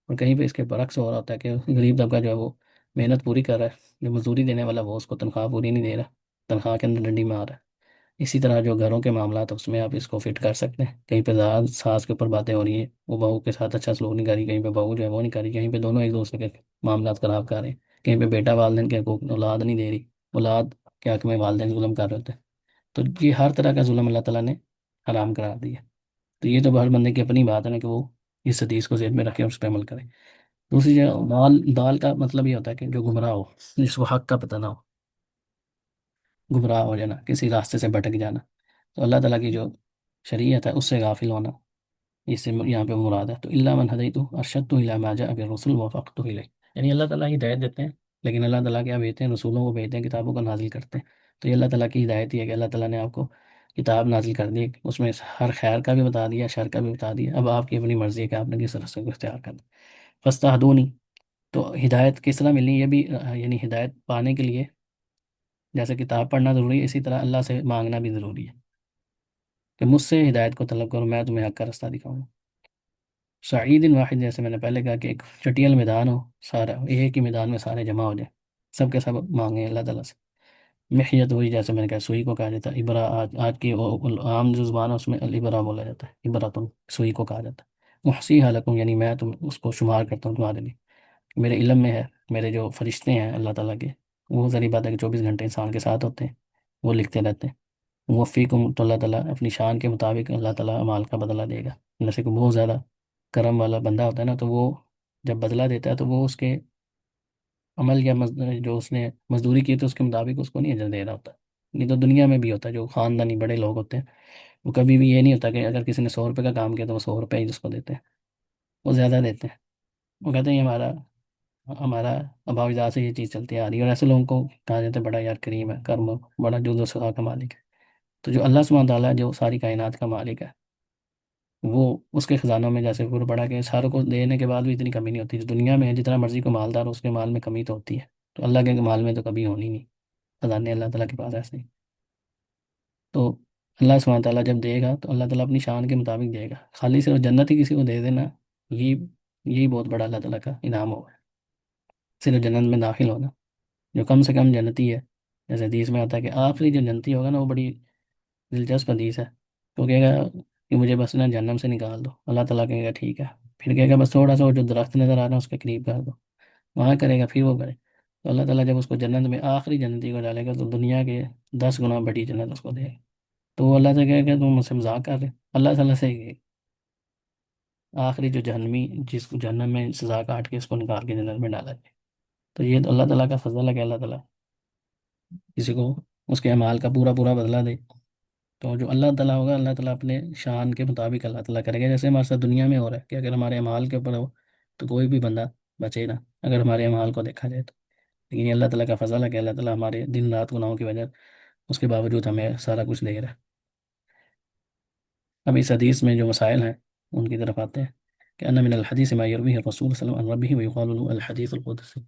Speaker 1: اور کہیں پہ اس کے برعکس ہو رہا ہوتا ہے کہ غریب طبقہ جو ہے وہ محنت پوری کر رہا ہے، جو مزدوری دینے والا وہ اس کو تنخواہ پوری نہیں دے رہا، تنخواہ کے اندر ڈنڈی مار رہا ہے۔ اسی طرح جو گھروں کے معاملات ہیں اس میں آپ اس کو فٹ کر سکتے ہیں، کہیں پہ ساس کے اوپر باتیں ہو رہی ہیں، وہ بہو کے ساتھ اچھا سلوک نہیں کر رہی، کہیں پہ بہو جو ہے وہ نہیں کر رہی، کہیں پہ دونوں ایک دوسرے کے معاملات خراب کر رہے ہیں، کہیں پہ بیٹا والدین کے حقوق اولاد نہیں دے رہی، اولاد کے حق میں والدین ظلم کر رہے ہوتے ہیں، تو یہ ہر طرح کا ظلم اللہ تعالیٰ نے حرام قرار دیا، تو یہ تو ہر بندے کی اپنی بات ہے نا کہ وہ اس حدیث کو ذہن میں رکھے اور اس پہ عمل کرے۔ دوسری جگہ دال کا مطلب یہ ہوتا ہے کہ جو گمراہ ہو، جس کو حق کا پتہ نہ ہو، گمراہ ہو جانا، کسی راستے سے بھٹک جانا، تو اللہ تعالیٰ کی جو شریعت ہے اس سے غافل ہونا، اس سے یہاں پہ مراد ہے، تو اللہ من ہدیت ارشدت الی ما جاء بالرسل ووفقت الیہ، یعنی اللہ تعالیٰ ہدایت دیتے ہیں، لیکن اللہ تعالیٰ کیا بھیجتے ہیں، رسولوں کو بھیجتے ہیں، کتابوں کو نازل کرتے ہیں، تو یہ اللہ تعالیٰ کی ہدایت ہی ہے کہ اللہ تعالیٰ نے آپ کو کتاب نازل کر دی، اس میں ہر خیر کا بھی بتا دیا، شر کا بھی بتا دیا، اب آپ کی اپنی مرضی ہے کہ آپ نے کس راستے کو اختیار کرنا۔ فاستہدونی، تو ہدایت کس طرح ملنی، یہ بھی یعنی ہدایت پانے کے لیے جیسے کتاب پڑھنا ضروری ہے، اسی طرح اللہ سے مانگنا بھی ضروری ہے کہ مجھ سے ہدایت کو طلب کرو، میں تمہیں حق کا راستہ دکھاؤں گا۔ سعید واحد، جیسے میں نے پہلے کہا کہ ایک چٹیل میدان ہو، سارا ایک ہی میدان میں سارے جمع ہو جائیں، سب کے سب مانگیں اللہ تعالیٰ سے۔ محیت ہوئی، جیسے میں نے کہا سوئی کو کہا جاتا ہے ابرا، آج کی عام جو زبان ہے اس میں الابرا بولا جاتا ہے، ابراتن سوئی کو کہا جاتا ہے۔ محسی حالکم، یعنی میں تم اس کو شمار کرتا ہوں تمہارے لیے، میرے علم میں ہے، میرے جو فرشتے ہیں اللہ تعالیٰ کے، وہ ذریعہ بات ہے کہ 24 گھنٹے انسان کے ساتھ ہوتے ہیں، وہ لکھتے رہتے ہیں۔ موفیکم، تو اللہ تعالیٰ اپنی شان کے مطابق اللہ تعالیٰ اعمال کا بدلہ دے گا۔ جیسے کہ بہت زیادہ کرم والا بندہ ہوتا ہے نا، تو وہ جب بدلہ دیتا ہے تو وہ اس کے عمل یا جو اس نے مزدوری کی تو اس کے مطابق اس کو نہیں اجر دے رہا ہوتا۔ نہیں تو دنیا میں بھی ہوتا ہے، جو خاندانی بڑے لوگ ہوتے ہیں وہ کبھی بھی یہ نہیں ہوتا کہ اگر کسی نے 100 روپے کا کام کیا تو وہ 100 روپے ہی اس کو دیتے ہیں، وہ زیادہ دیتے ہیں۔ وہ کہتے ہیں یہ ہمارا ہمارا ابا اجداد سے یہ چیز چلتی آ رہی ہے، اور ایسے لوگوں کو کہا جاتا ہے بڑا یار کریم ہے، کرم، بڑا جود و سخا کا مالک ہے۔ تو جو اللہ سبحانہ تعالیٰ جو ساری کائنات کا مالک ہے، وہ اس کے خزانوں میں جیسے پور بڑا کہ ساروں کو دینے کے بعد بھی اتنی کمی نہیں ہوتی۔ جو دنیا میں ہے جتنا مرضی کو مالدار ہو، اس کے مال میں کمی تو ہوتی ہے، تو اللہ کے مال میں تو کبھی ہونی نہیں، خزانے اللہ تعالیٰ کے پاس ایسے ہی۔ تو اللہ سبحانہ تعالیٰ جب دے گا تو اللہ تعالیٰ اپنی شان کے مطابق دے گا، خالی صرف جنت ہی کسی کو دے دینا، یہی یہی بہت بڑا اللہ تعالیٰ کا انعام ہوگا، صرف جنت میں داخل ہونا۔ جو کم سے کم جنتی ہے، جیسے حدیث میں آتا ہے کہ آخری جو جنتی ہوگا نا، وہ بڑی دلچسپ حدیث ہے۔ تو کہے گا کہ مجھے بس نا جہنم سے نکال دو، اللہ تعالیٰ کہے گا ٹھیک ہے، پھر کہے گا بس تھوڑا سا وہ جو درخت نظر آ رہا ہے اس کے قریب کر دو، وہاں کرے گا، پھر وہ کرے، تو اللہ تعالیٰ جب اس کو جنت میں آخری جنتی کو ڈالے گا تو دنیا کے 10 گنا بڑی جنت اس کو دے گا۔ تو وہ اللہ سے کہے گا تم مجھ سے مذاق کر رہے ہو؟ اللہ تعالیٰ سے ہی آخری جو جہنمی، جس کو جہنم میں سزا کاٹ کے اس کو نکال کے جنت میں ڈالا جائے۔ تو یہ تو اللہ تعالیٰ کا فضل ہے کہ اللہ تعالیٰ کسی کو اس کے اعمال کا پورا پورا بدلہ دے۔ تو جو اللہ تعالیٰ ہوگا، اللہ تعالیٰ اپنے شان کے مطابق اللہ تعالیٰ کرے گا، جیسے ہمارے ساتھ دنیا میں ہو رہا ہے کہ اگر ہمارے اعمال کے اوپر ہو تو کوئی بھی بندہ بچے نہ، اگر ہمارے اعمال کو دیکھا جائے تو۔ لیکن یہ اللہ تعالیٰ کا فضل ہے کہ اللہ تعالیٰ ہمارے دن رات گناہوں کی وجہ اس کے باوجود ہمیں سارا کچھ دے رہا ہے۔ اب اس حدیث میں جو مسائل ہیں ان کی طرف آتے ہیں کہ ان من الحدیث ما یرویہ الرسول صلی اللہ علیہ وسلم عن ربہ ویقال له الحدیث القدسی۔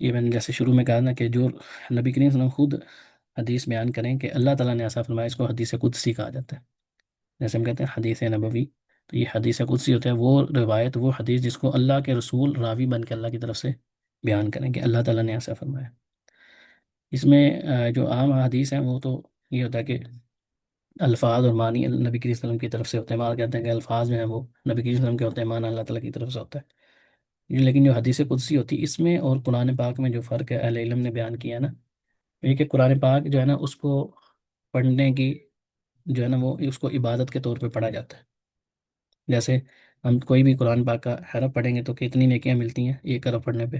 Speaker 1: یہ میں نے جیسے شروع میں کہا نا کہ جو نبی کریم صلی اللہ علیہ وسلم خود حدیث بیان کریں کہ اللہ تعالیٰ نے ایسا فرمایا، اس کو حدیث قدسی کہا جاتا ہے۔ جیسے ہم کہتے ہیں حدیث نبوی، تو یہ حدیث قدسی ہوتا ہے وہ روایت، وہ حدیث جس کو اللہ کے رسول راوی بن کے اللہ کی طرف سے بیان کریں کہ اللہ تعالیٰ نے ایسا فرمایا۔ اس میں جو عام حدیث ہیں وہ تو یہ ہوتا ہے کہ الفاظ اور معنی نبی کریم صلی اللہ علیہ وسلم کی طرف سے ہوتے ہیں، ہمارا کہتے ہیں کہ الفاظ جو ہیں وہ نبی کریم صلی اللہ علیہ وسلم کے ہوتے ہیں، معنی اللہ تعالیٰ کی طرف سے ہوتا ہے۔ لیکن جو حدیث قدسی ہوتی ہے، اس میں اور قرآن پاک میں جو فرق ہے اہل علم نے بیان کیا ہے نا، یہ کہ قرآن پاک جو ہے نا اس کو پڑھنے کی جو ہے نا وہ اس کو عبادت کے طور پہ پڑھا جاتا ہے۔ جیسے ہم کوئی بھی قرآن پاک کا حرف پڑھیں گے تو کتنی نیکیاں ملتی ہیں؟ ایک حرف پڑھنے پہ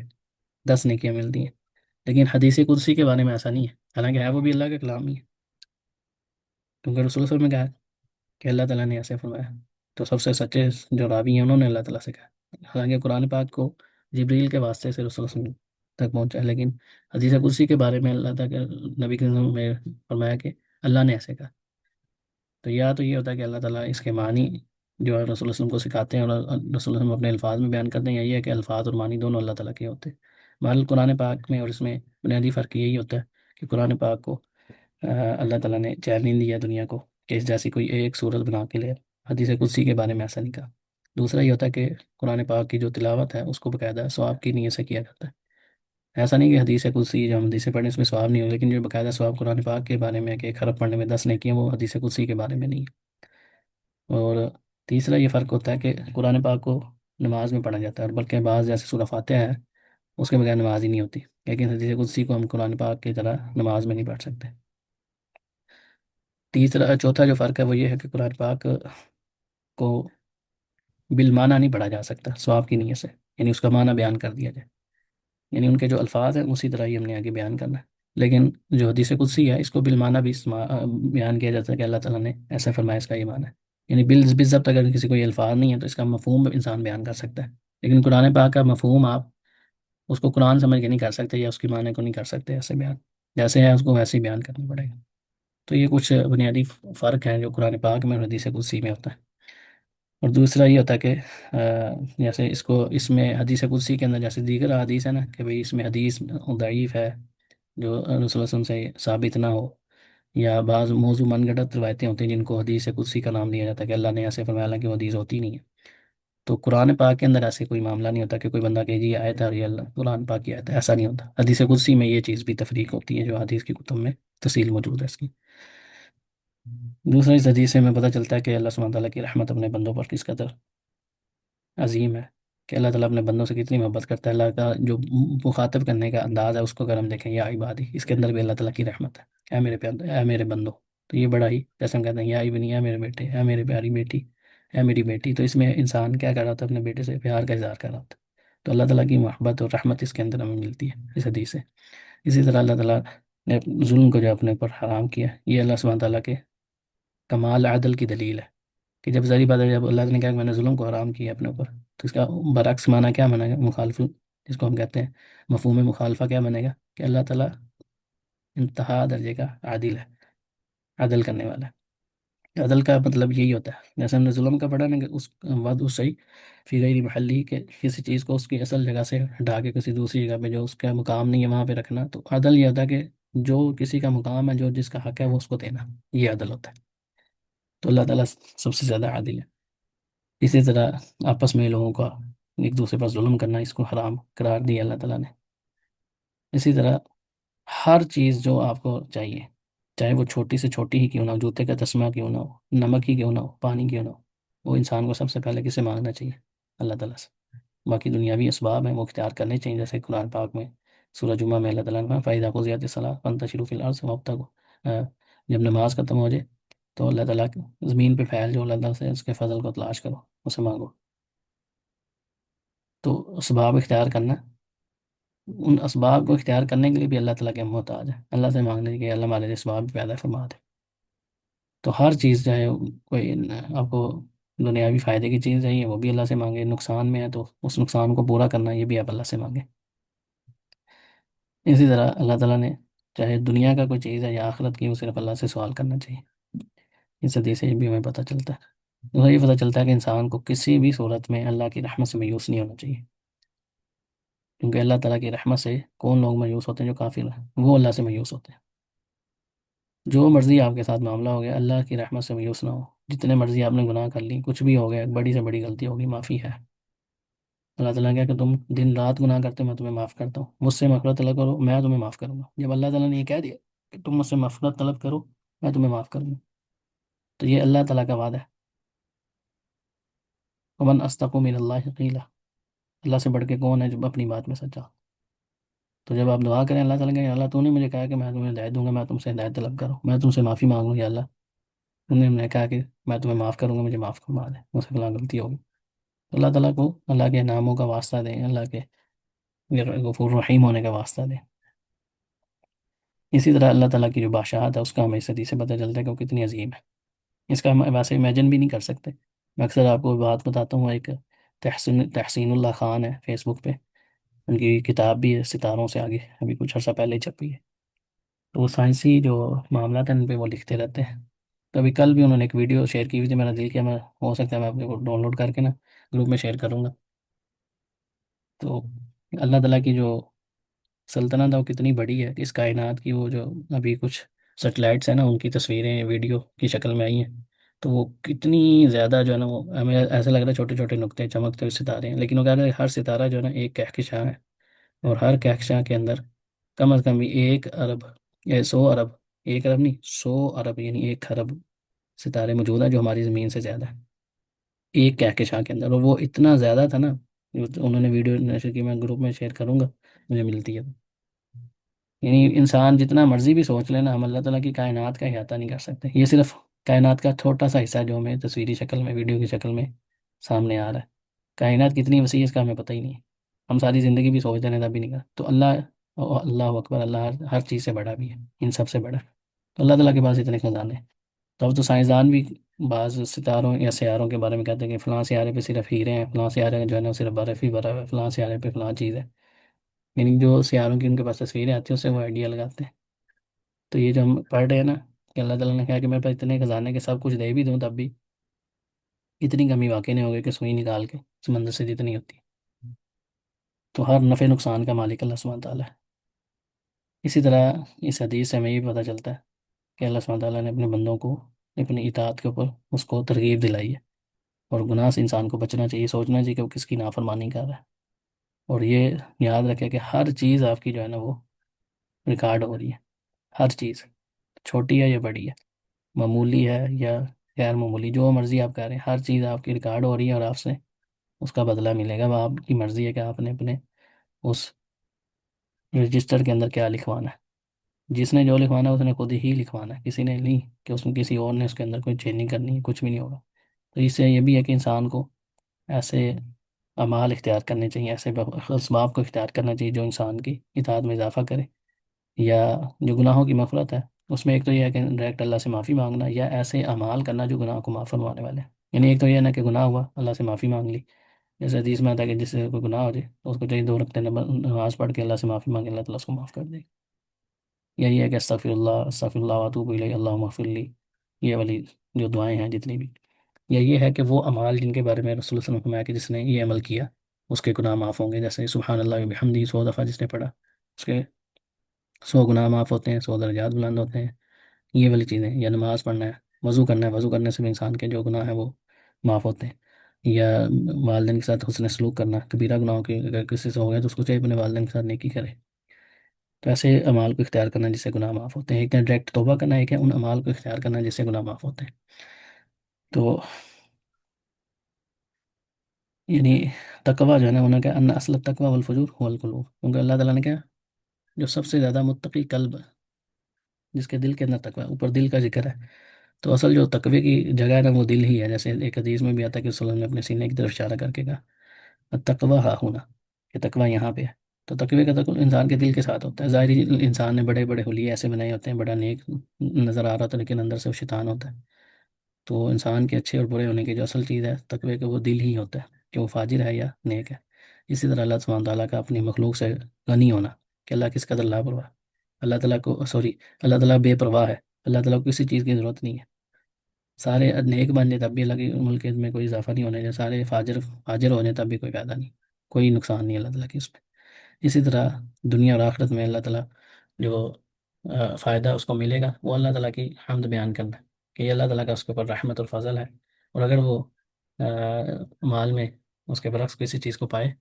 Speaker 1: 10 نیکیاں ملتی ہیں۔ لیکن حدیث قدسی کے بارے میں ایسا نہیں ہے، حالانکہ ہے وہ بھی اللہ کا کلام ہی ہے، کیونکہ رسول اللہ صلی اللہ علیہ وسلم نے کہا کہ اللہ تعالیٰ نے ایسے فرمایا، تو سب سے سچے جو راوی ہیں انہوں نے اللہ تعالیٰ سے کہا۔ حالانکہ قرآن پاک کو جبریل کے واسطے سے رسول اللہ صلی اللہ علیہ وسلم تک پہنچا ہے، لیکن حدیث قدسی کے بارے میں اللہ تعالیٰ نبی کے میں فرمایا کہ اللہ نے ایسے کہا۔ تو یا تو یہ ہوتا ہے کہ اللہ تعالیٰ اس کے معنی جو ہے رسول اللہ صلی اللہ علیہ وسلم کو سکھاتے ہیں اور رسول اللہ صلی اللہ علیہ وسلم اپنے الفاظ میں بیان کرتے ہیں، یا یہ ہے کہ الفاظ اور معنی دونوں اللہ تعالیٰ کے ہوتے ہیں۔ بہرحال قرآن پاک میں اور اس میں بنیادی فرق یہی ہوتا ہے کہ قرآن پاک کو اللہ تعالیٰ نے چیلنج دیا دنیا کو کہ اس جیسی کوئی ایک صورت بنا کے لے، حدیث قدسی کے بارے میں ایسا نہیں کہا۔ دوسرا یہ ہوتا ہے کہ قرآن پاک کی جو تلاوت ہے اس کو باقاعدہ ثواب کی نیت سے کیا جاتا ہے۔ ایسا نہیں کہ حدیث قدسی جو ہم حدیثیں پڑھیں اس میں ثواب نہیں ہو، لیکن جو باقاعدہ ثواب قرآن پاک کے بارے میں ہے کہ ایک حرف پڑھنے میں 10 نیکیاں، وہ حدیث قدسی کے بارے میں نہیں ہے۔ اور تیسرا یہ فرق ہوتا ہے کہ قرآن پاک کو نماز میں پڑھا جاتا ہے، اور بلکہ بعض جیسے سورہ فاتحہ ہے اس کے بغیر نماز ہی نہیں ہوتی، لیکن حدیث قدسی کو ہم قرآن پاک کی طرح نماز میں نہیں پڑھ سکتے۔ چوتھا جو فرق ہے وہ یہ ہے کہ قرآن پاک کو بالمعنی نہیں پڑھا جا سکتا ثواب کی نیت سے، یعنی اس کا معنی بیان کر دیا جائے، یعنی ان کے جو الفاظ ہیں اسی طرح ہی ہم نے آگے بیان کرنا ہے۔ لیکن جو حدیث قدسی ہے اس کو بالمعنی بھی بیان کیا جاتا ہے کہ اللہ تعالیٰ نے ایسا فرمایا، اس کا یہ معنی ہے، یعنی بالضبط اگر کسی کو یہ الفاظ نہیں ہے تو اس کا مفہوم انسان بیان کر سکتا ہے، لیکن قرآن پاک کا مفہوم آپ اس کو قرآن سمجھ کے نہیں کر سکتے، یا اس کی معنی کو نہیں کر سکتے ایسے بیان، جیسے ہے اس کو ویسے ہی بیان کرنا پڑے گا۔ تو یہ کچھ بنیادی فرق ہیں جو قرآن پاک میں اور حدیث قدسی میں ہوتا ہے۔ اور دوسرا یہ ہوتا ہے کہ جیسے اس میں حدیث قدسی کے اندر جیسے دیگر حدیث ہے نا کہ بھئی اس میں حدیث ضعیف ہے جو رسول اللہ صلی اللہ علیہ وسلم سے ثابت نہ ہو، یا بعض موضوع من گھڑت روایتیں ہوتی ہیں جن کو حدیث قدسی کا نام دیا جاتا ہے کہ اللہ نے ایسے فرمایا، حالانکہ وہ حدیث ہوتی نہیں ہے۔ تو قرآن پاک کے اندر ایسے کوئی معاملہ نہیں ہوتا کہ کوئی بندہ کہ جی یہ آیت ہے اور یہ اللہ قرآن پاک کی آیت ہے، ایسا نہیں ہوتا۔ حدیث قدسی میں یہ چیز بھی تفریق ہوتی ہے جو حدیث کی کتب میں تفصیل موجود ہے اس کی۔ دوسرا اس حدیث سے ہمیں پتہ چلتا ہے کہ اللہ سبحانہ تعالیٰ کی رحمت اپنے بندوں پر کس قدر عظیم ہے، کہ اللہ تعالیٰ اپنے بندوں سے کتنی محبت کرتا ہے۔ اللہ کا جو مخاطب کرنے کا انداز ہے اس کو اگر ہم دیکھیں، یا عبادی، اس کے اندر بھی اللہ تعالیٰ کی رحمت ہے، اے میرے پیارے، اے میرے بندو۔ تو یہ بڑا ہی، جیسے ہم کہتے ہیں یا ابنی، اے میرے بیٹے، اے میری پیاری بیٹی، اے میری بیٹی، تو اس میں انسان کیا کر رہا ہوتا ہے؟ اپنے بیٹے سے پیار کا اظہار کر رہا ہوتا ہے۔ تو اللہ تعالیٰ کی محبت اور رحمت اس کے اندر ہمیں ملتی ہے اس حدیث سے۔ اسی طرح اللہ تعالیٰ نے ظلم کو جو اپنے اوپر حرام کیا، یہ اللہ سبحانہ تعالیٰ کے کمال عدل کی دلیل ہے، کہ جب ظاہری بات ہے جب اللہ نے کہا کہ میں نے ظلم کو حرام کیا اپنے اوپر، تو اس کا برعکس معنی کیا بنے گا؟ مخالف، جس کو ہم کہتے ہیں مفہوم مخالفہ، کیا بنے گا؟ کہ اللہ تعالیٰ انتہا درجے کا عادل ہے، عدل کرنے والا ہے۔ عدل کا مطلب یہی ہوتا ہے، جیسے ہم نے ظلم کا پڑھا نا کہ اس بعد اس صحیح فی غیر محلی، کہ کسی چیز کو اس کی اصل جگہ سے ہٹا کے کسی دوسری جگہ پہ جو اس کا مقام نہیں ہے وہاں پہ رکھنا، تو عدل یہ ہوتا ہے کہ جو کسی کا مقام ہے، جو جس کا حق ہے وہ اس کو دینا، یہ عدل ہوتا ہے۔ تو اللہ تعالیٰ سب سے زیادہ عادل ہے۔ اسی طرح آپس میں لوگوں کا ایک دوسرے پر ظلم کرنا، اس کو حرام قرار دیا اللہ تعالیٰ نے۔ اسی طرح ہر چیز جو آپ کو چاہیے، چاہے وہ چھوٹی سے چھوٹی ہی کیوں نہ ہو، جوتے کا تسمہ کیوں نہ ہو، نمک ہی کیوں نہ ہو، پانی کیوں نہ ہو، وہ انسان کو سب سے پہلے کسے مانگنا چاہیے؟ اللہ تعالیٰ سے۔ باقی دنیاوی اسباب ہیں وہ اختیار کرنے چاہیے، جیسے قرآن پاک میں سورہ جمعہ میں اللہ تعالیٰ نے فَإِذَا قُضِيَتِ الصَّلَاةُ فَانتَشِرُوا فِي الْأَرْضِ وَابْتَغُوا، جب نماز ختم ہو جائے تو اللہ تعالیٰ زمین پہ پھیل جو، اللہ تعالیٰ سے اس کے فضل کو تلاش کرو، اسے مانگو۔ تو اسباب اختیار کرنا، ان اسباب کو اختیار کرنے کے لیے بھی اللہ تعالیٰ کے محتاج ہے، اللہ سے مانگنے کے اللہ ہمارے لیے اسباب پیدا فرما دے۔ تو ہر چیز چاہے کوئی آپ کو دنیاوی فائدے کی چیز چاہیے وہ بھی اللہ سے مانگے، نقصان میں ہے تو اس نقصان کو پورا کرنا یہ بھی آپ اللہ سے مانگیں۔ اسی طرح اللہ تعالیٰ نے چاہے دنیا کا کوئی چیز ہے یا آخرت کی، وہ صرف اللہ سے سوال کرنا چاہیے۔ اس حدیث سے یہ بھی ہمیں پتہ چلتا ہے۔ تو یہ پتہ چلتا ہے کہ انسان کو کسی بھی صورت میں اللہ کی رحمت سے مایوس نہیں ہونا چاہیے، کیونکہ اللہ تعالیٰ کی رحمت سے کون لوگ مایوس ہوتے ہیں؟ جو کافر ہیں، وہ اللہ سے مایوس ہوتے ہیں۔ جو مرضی آپ کے ساتھ معاملہ ہو گیا، اللہ کی رحمت سے مایوس نہ ہو۔ جتنے مرضی آپ نے گناہ کر لی، کچھ بھی ہو گیا، بڑی سے بڑی غلطی ہوگی، معافی ہے۔ اللہ تعالیٰ نے کہا کہ تم دن رات گناہ کرتے ہو، میں تمہیں معاف کرتا ہوں، مجھ سے مغفرت طلب کرو، میں تمہیں معاف کروں گا۔ جب اللہ تعالیٰ نے یہ کہہ دیا کہ تم مجھ سے مغفرت طلب کرو، میں تمہیں معاف کروں گا، تو یہ اللہ تعالیٰ کا وعدہ ہے۔ ومن اصدق من اللہ قیلا، اللہ سے بڑھ کے کون ہے جو اپنی بات میں سچا؟ تو جب آپ دعا کریں اللہ تعالیٰ کہ اللہ تو نے مجھے کہا کہ میں تمہیں ہدایت دوں گا، میں تم سے ہدایت طلب کروں، میں تم سے معافی مانگوں یا اللہ، انہوں نے کہا کہ میں تمہیں معاف کروں گا، مجھے معاف فرما دیں، مجھ سے فلاں غلطی ہوگی۔ تو اللہ تعالیٰ کو اللہ کے ناموں کا واسطہ دیں، اللہ کے غفور رحیم ہونے کا واسطہ دیں۔ اسی طرح اللہ تعالیٰ کی جو بادشاہت ہے اس کا ہمیں اس حدیث سے پتہ چلتا ہے کہ وہ کتنی عظیم ہے، اس کا ہم ویسے امیجن بھی نہیں کر سکتے۔ میں اکثر آپ کو بات بتاتا ہوں، ایک تحسین اللہ خان ہے فیس بک پہ، ان کی کتاب بھی ہے ستاروں سے آگے، ابھی کچھ عرصہ پہلے ہی چھپی ہے۔ تو وہ سائنسی جو معاملات ہیں ان پہ وہ لکھتے رہتے ہیں۔ تو ابھی کل بھی انہوں نے ایک ویڈیو شیئر کی ہوئی تھی، میرا دل کیا میں ہو سکتا ہے میں اپنے کو ڈاؤن لوڈ کر کے نا گروپ میں شیئر کروں گا۔ تو اللہ تعالیٰ کی جو سلطنت ہے وہ کتنی بڑی ہے، کہ اس کائنات کی وہ جو ابھی کچھ سیٹلائٹس ہیں نا، ان کی تصویریں ویڈیو کی شکل میں آئی ہیں، تو وہ کتنی زیادہ جو ہے نا، وہ ہمیں ایسا لگ رہا ہے چھوٹے چھوٹے نقطے چمکتے ہوئے ستارے ہیں، لیکن وہ کہہ رہے ہیں ہر ستارہ جو ہے نا ایک کہکشاں ہے، اور ہر کہکشاں کے اندر کم از کم بھی 1 ارب یا 100 ارب، 1 ارب نہیں، 100 ارب یعنی 1 خرب ستارے موجود ہیں جو ہماری زمین سے زیادہ ہیں، ایک کہکشاں کے اندر۔ اور وہ اتنا زیادہ تھا نا، انہوں نے ویڈیو نشر کی، میں گروپ میں شیئر کروں گا مجھے ملتی ہے۔ یعنی انسان جتنا مرضی بھی سوچ لینا، ہم اللہ تعالیٰ کی کائنات کا احاطہ نہیں کر سکتے۔ یہ صرف کائنات کا چھوٹا سا حصہ ہے جو ہمیں تصویری شکل میں، ویڈیو کی شکل میں سامنے آ رہا ہے۔ کائنات کتنی وسیع ہے اس کا ہمیں پتہ ہی نہیں ہے، ہم ساری زندگی بھی سوچ رہے ہیں تب بھی نہیں کر تو اللہ اکبر، اللہ ہر چیز سے بڑا بھی ہے، ان سب سے بڑا ہے۔ تو اللہ تعالیٰ کے پاس اتنے خزانے ہیں۔ تو اب تو سائنسدان بھی بعض ستاروں یا سیاروں کے بارے میں کہتے ہیں کہ فلاں سیارے پہ صرف ہیرے ہیں، فلاں سیارے جو ہے نا وہ صرف برف ہی برف ہے، فلاں سیارے پہ فلاں چیز ہے، یعنی جو سیاروں کی ان کے پاس تصویریں آتی ہیں اس سے وہ آئیڈیا لگاتے ہیں۔ تو یہ جو ہم پڑھ رہے ہیں نا کہ اللہ تعالیٰ نے کہا کہ میرے پاس اتنے خزانے کے سب کچھ دے بھی دوں، تب بھی اتنی کمی واقع نہیں ہوگی کہ سوئی نکال کے سمندر سے جتنی ہوتی ہے۔ تو ہر نفع نقصان کا مالک اللہ سبحانہ تعالیٰ ہے۔ اسی طرح اس حدیث سے ہمیں یہ بھی پتہ چلتا ہے کہ اللہ سبحانہ تعالیٰ نے اپنے بندوں کو اپنی اطاعت کے اوپر اس کو ترغیب دلائی ہے، اور گناہ سے انسان کو بچنا چاہیے، سوچنا چاہیے کہ وہ کس کی نافرمانی کر رہا ہے، اور یہ یاد رکھے کہ ہر چیز آپ کی جو ہے نا وہ ریکارڈ ہو رہی ہے، ہر چیز، چھوٹی ہے یا بڑی ہے، معمولی ہے یا غیر معمولی، جو مرضی آپ کر رہے ہیں ہر چیز آپ کی ریکارڈ ہو رہی ہے، اور آپ سے اس کا بدلہ ملے گا۔ وہ آپ کی مرضی ہے کہ آپ نے اپنے اس رجسٹر کے اندر کیا لکھوانا ہے، جس نے جو لکھوانا ہے اس نے خود ہی لکھوانا ہے، کسی نے نہیں کہ اس میں کسی اور نے اس کے اندر کوئی چینجنگ کرنی ہے، کچھ بھی نہیں ہوگا۔ تو اس سے یہ بھی ہے کہ انسان کو ایسے اعمال اختیار کرنے چاہیے، ایسے اسباب کو اختیار کرنا چاہیے جو انسان کی اطاعت میں اضافہ کرے، یا جو گناہوں کی مغفرت ہے اس میں ایک تو یہ ہے کہ ڈائریکٹ اللہ سے معافی مانگنا، یا ایسے اعمال کرنا جو گناہ کو معاف فرمانے والے ہیں۔ یعنی ایک تو یہ ہے نا کہ گناہ ہوا، اللہ سے معافی مانگ لی، جیسے حدیث میں آتا ہے کہ جس سے کوئی گناہ ہو جائے تو اس کو چاہیے 2 رکعتیں نماز پڑھ کے اللہ سے معافی مانگے، اللہ تعالیٰ اس کو معاف کر دے۔ یہی ہے کہ استغفر اللہ واتوب الیہ اللہم اغفر لی، یہ والی جو دعائیں ہیں جتنی بھی، یا یہ ہے کہ وہ اعمال جن کے بارے میں رسول اللہ صلی اللہ علیہ وسلم نے فرمایا کہ جس نے یہ عمل کیا اس کے گناہ معاف ہوں گے، جیسے سبحان اللہ وبحمدہ 100 دفعہ جس نے پڑھا اس کے 100 گناہ معاف ہوتے ہیں، 100 درجات بلند ہوتے ہیں، یہ والی چیزیں۔ یا نماز پڑھنا ہے، وضو کرنا ہے، وضو کرنے سے بھی انسان کے جو گناہ ہیں وہ معاف ہوتے ہیں، یا والدین کے ساتھ حسن سلوک کرنا، کبیرہ گناہوں کے اگر کسی سے ہو گیا تو اس کو چاہیے اپنے والدین کے ساتھ نیکی کرے۔ تو ایسے اعمال کو اختیار کرنا جس سے گناہ معاف ہوتے ہیں، ایک ہے ڈائریکٹ توبہ کرنا، ایک ہے ان اعمال کو اختیار کرنا جس سے گناہ معاف ہوتے ہیں۔ تو یعنی تقوی جو ہے نا، انہوں نے کہا ان اصل التقوی والفجور هو القلوب، کیونکہ اللہ تعالیٰ نے کہا جو سب سے زیادہ متقی قلب، جس کے دل کے اندر تقوی ہے، اوپر دل کا ذکر ہے، تو اصل جو تقوی کی جگہ ہے نا وہ دل ہی ہے، جیسے ایک حدیث میں بھی آتا ہے کہ صلی اللہ علیہ وسلم نے اپنے سینے کی طرف اشارہ کر کے کہا التقوی ہا ہونا، کہ تقوی یہاں پہ ہے۔ تو تقوی کا تعلق انسان کے دل کے ساتھ ہوتا ہے۔ ظاہری انسان نے بڑے بڑے حلیے ایسے بنائے ہوتے ہیں، بڑا نیک نظر آ رہا ہوتا ہے لیکن اندر سے وہ شیطان ہوتا ہے۔ تو انسان کے اچھے اور برے ہونے کی جو اصل چیز ہے تقوی کا، وہ دل ہی ہوتا ہے کہ وہ فاجر ہے یا نیک ہے۔ اسی طرح اللہ سبحانہ تعالیٰ کا اپنی مخلوق سے غنی ہونا، کہ اللہ کس قدر لاپرواہ، اللہ تعالیٰ کو اللہ تعالیٰ بے پرواہ ہے، اللہ تعالیٰ کو کسی چیز کی ضرورت نہیں ہے۔ سارے نیک بن جائے تب بھی اللہ کی ملکیت میں کوئی اضافہ نہیں ہونے، سارے فاجر ہو جائیں تب بھی کوئی فائدہ نہیں، کوئی نقصان نہیں اللہ تعالیٰ کی اس میں۔ اسی طرح دنیا اور آخرت میں اللہ تعالیٰ جو فائدہ اس کو ملے گا وہ اللہ تعالیٰ کی حمد بیان کرنا ہے کہ یہ اللہ تعالیٰ کا اس کے اوپر رحمت اور فضل ہے، اور اگر وہ مال میں اس کے برعکس کسی چیز کو پائے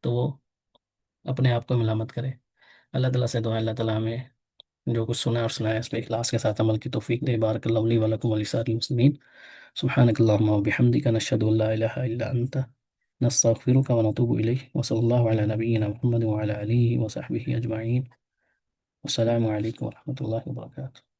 Speaker 1: تو وہ اپنے آپ کو ملامت کرے۔ اللہ تعالیٰ سے دعا ہے اللہ تعالیٰ ہمیں جو کچھ سنا اور سنایا اس پہ اخلاص کے ساتھ عمل کی توفیق دے۔ بارک اللہ لی ولکم ولسائر المسلمین، سبحانک اللہم وبحمدک، نشہد ان لا الہ الا انت، نستغفرک ونتوب الیک، وصلی اللہ علی نبینا محمد وعلی آلہ وصحبہ اجمعین۔ السلام علیکم ورحمۃ اللہ وبرکاتہ۔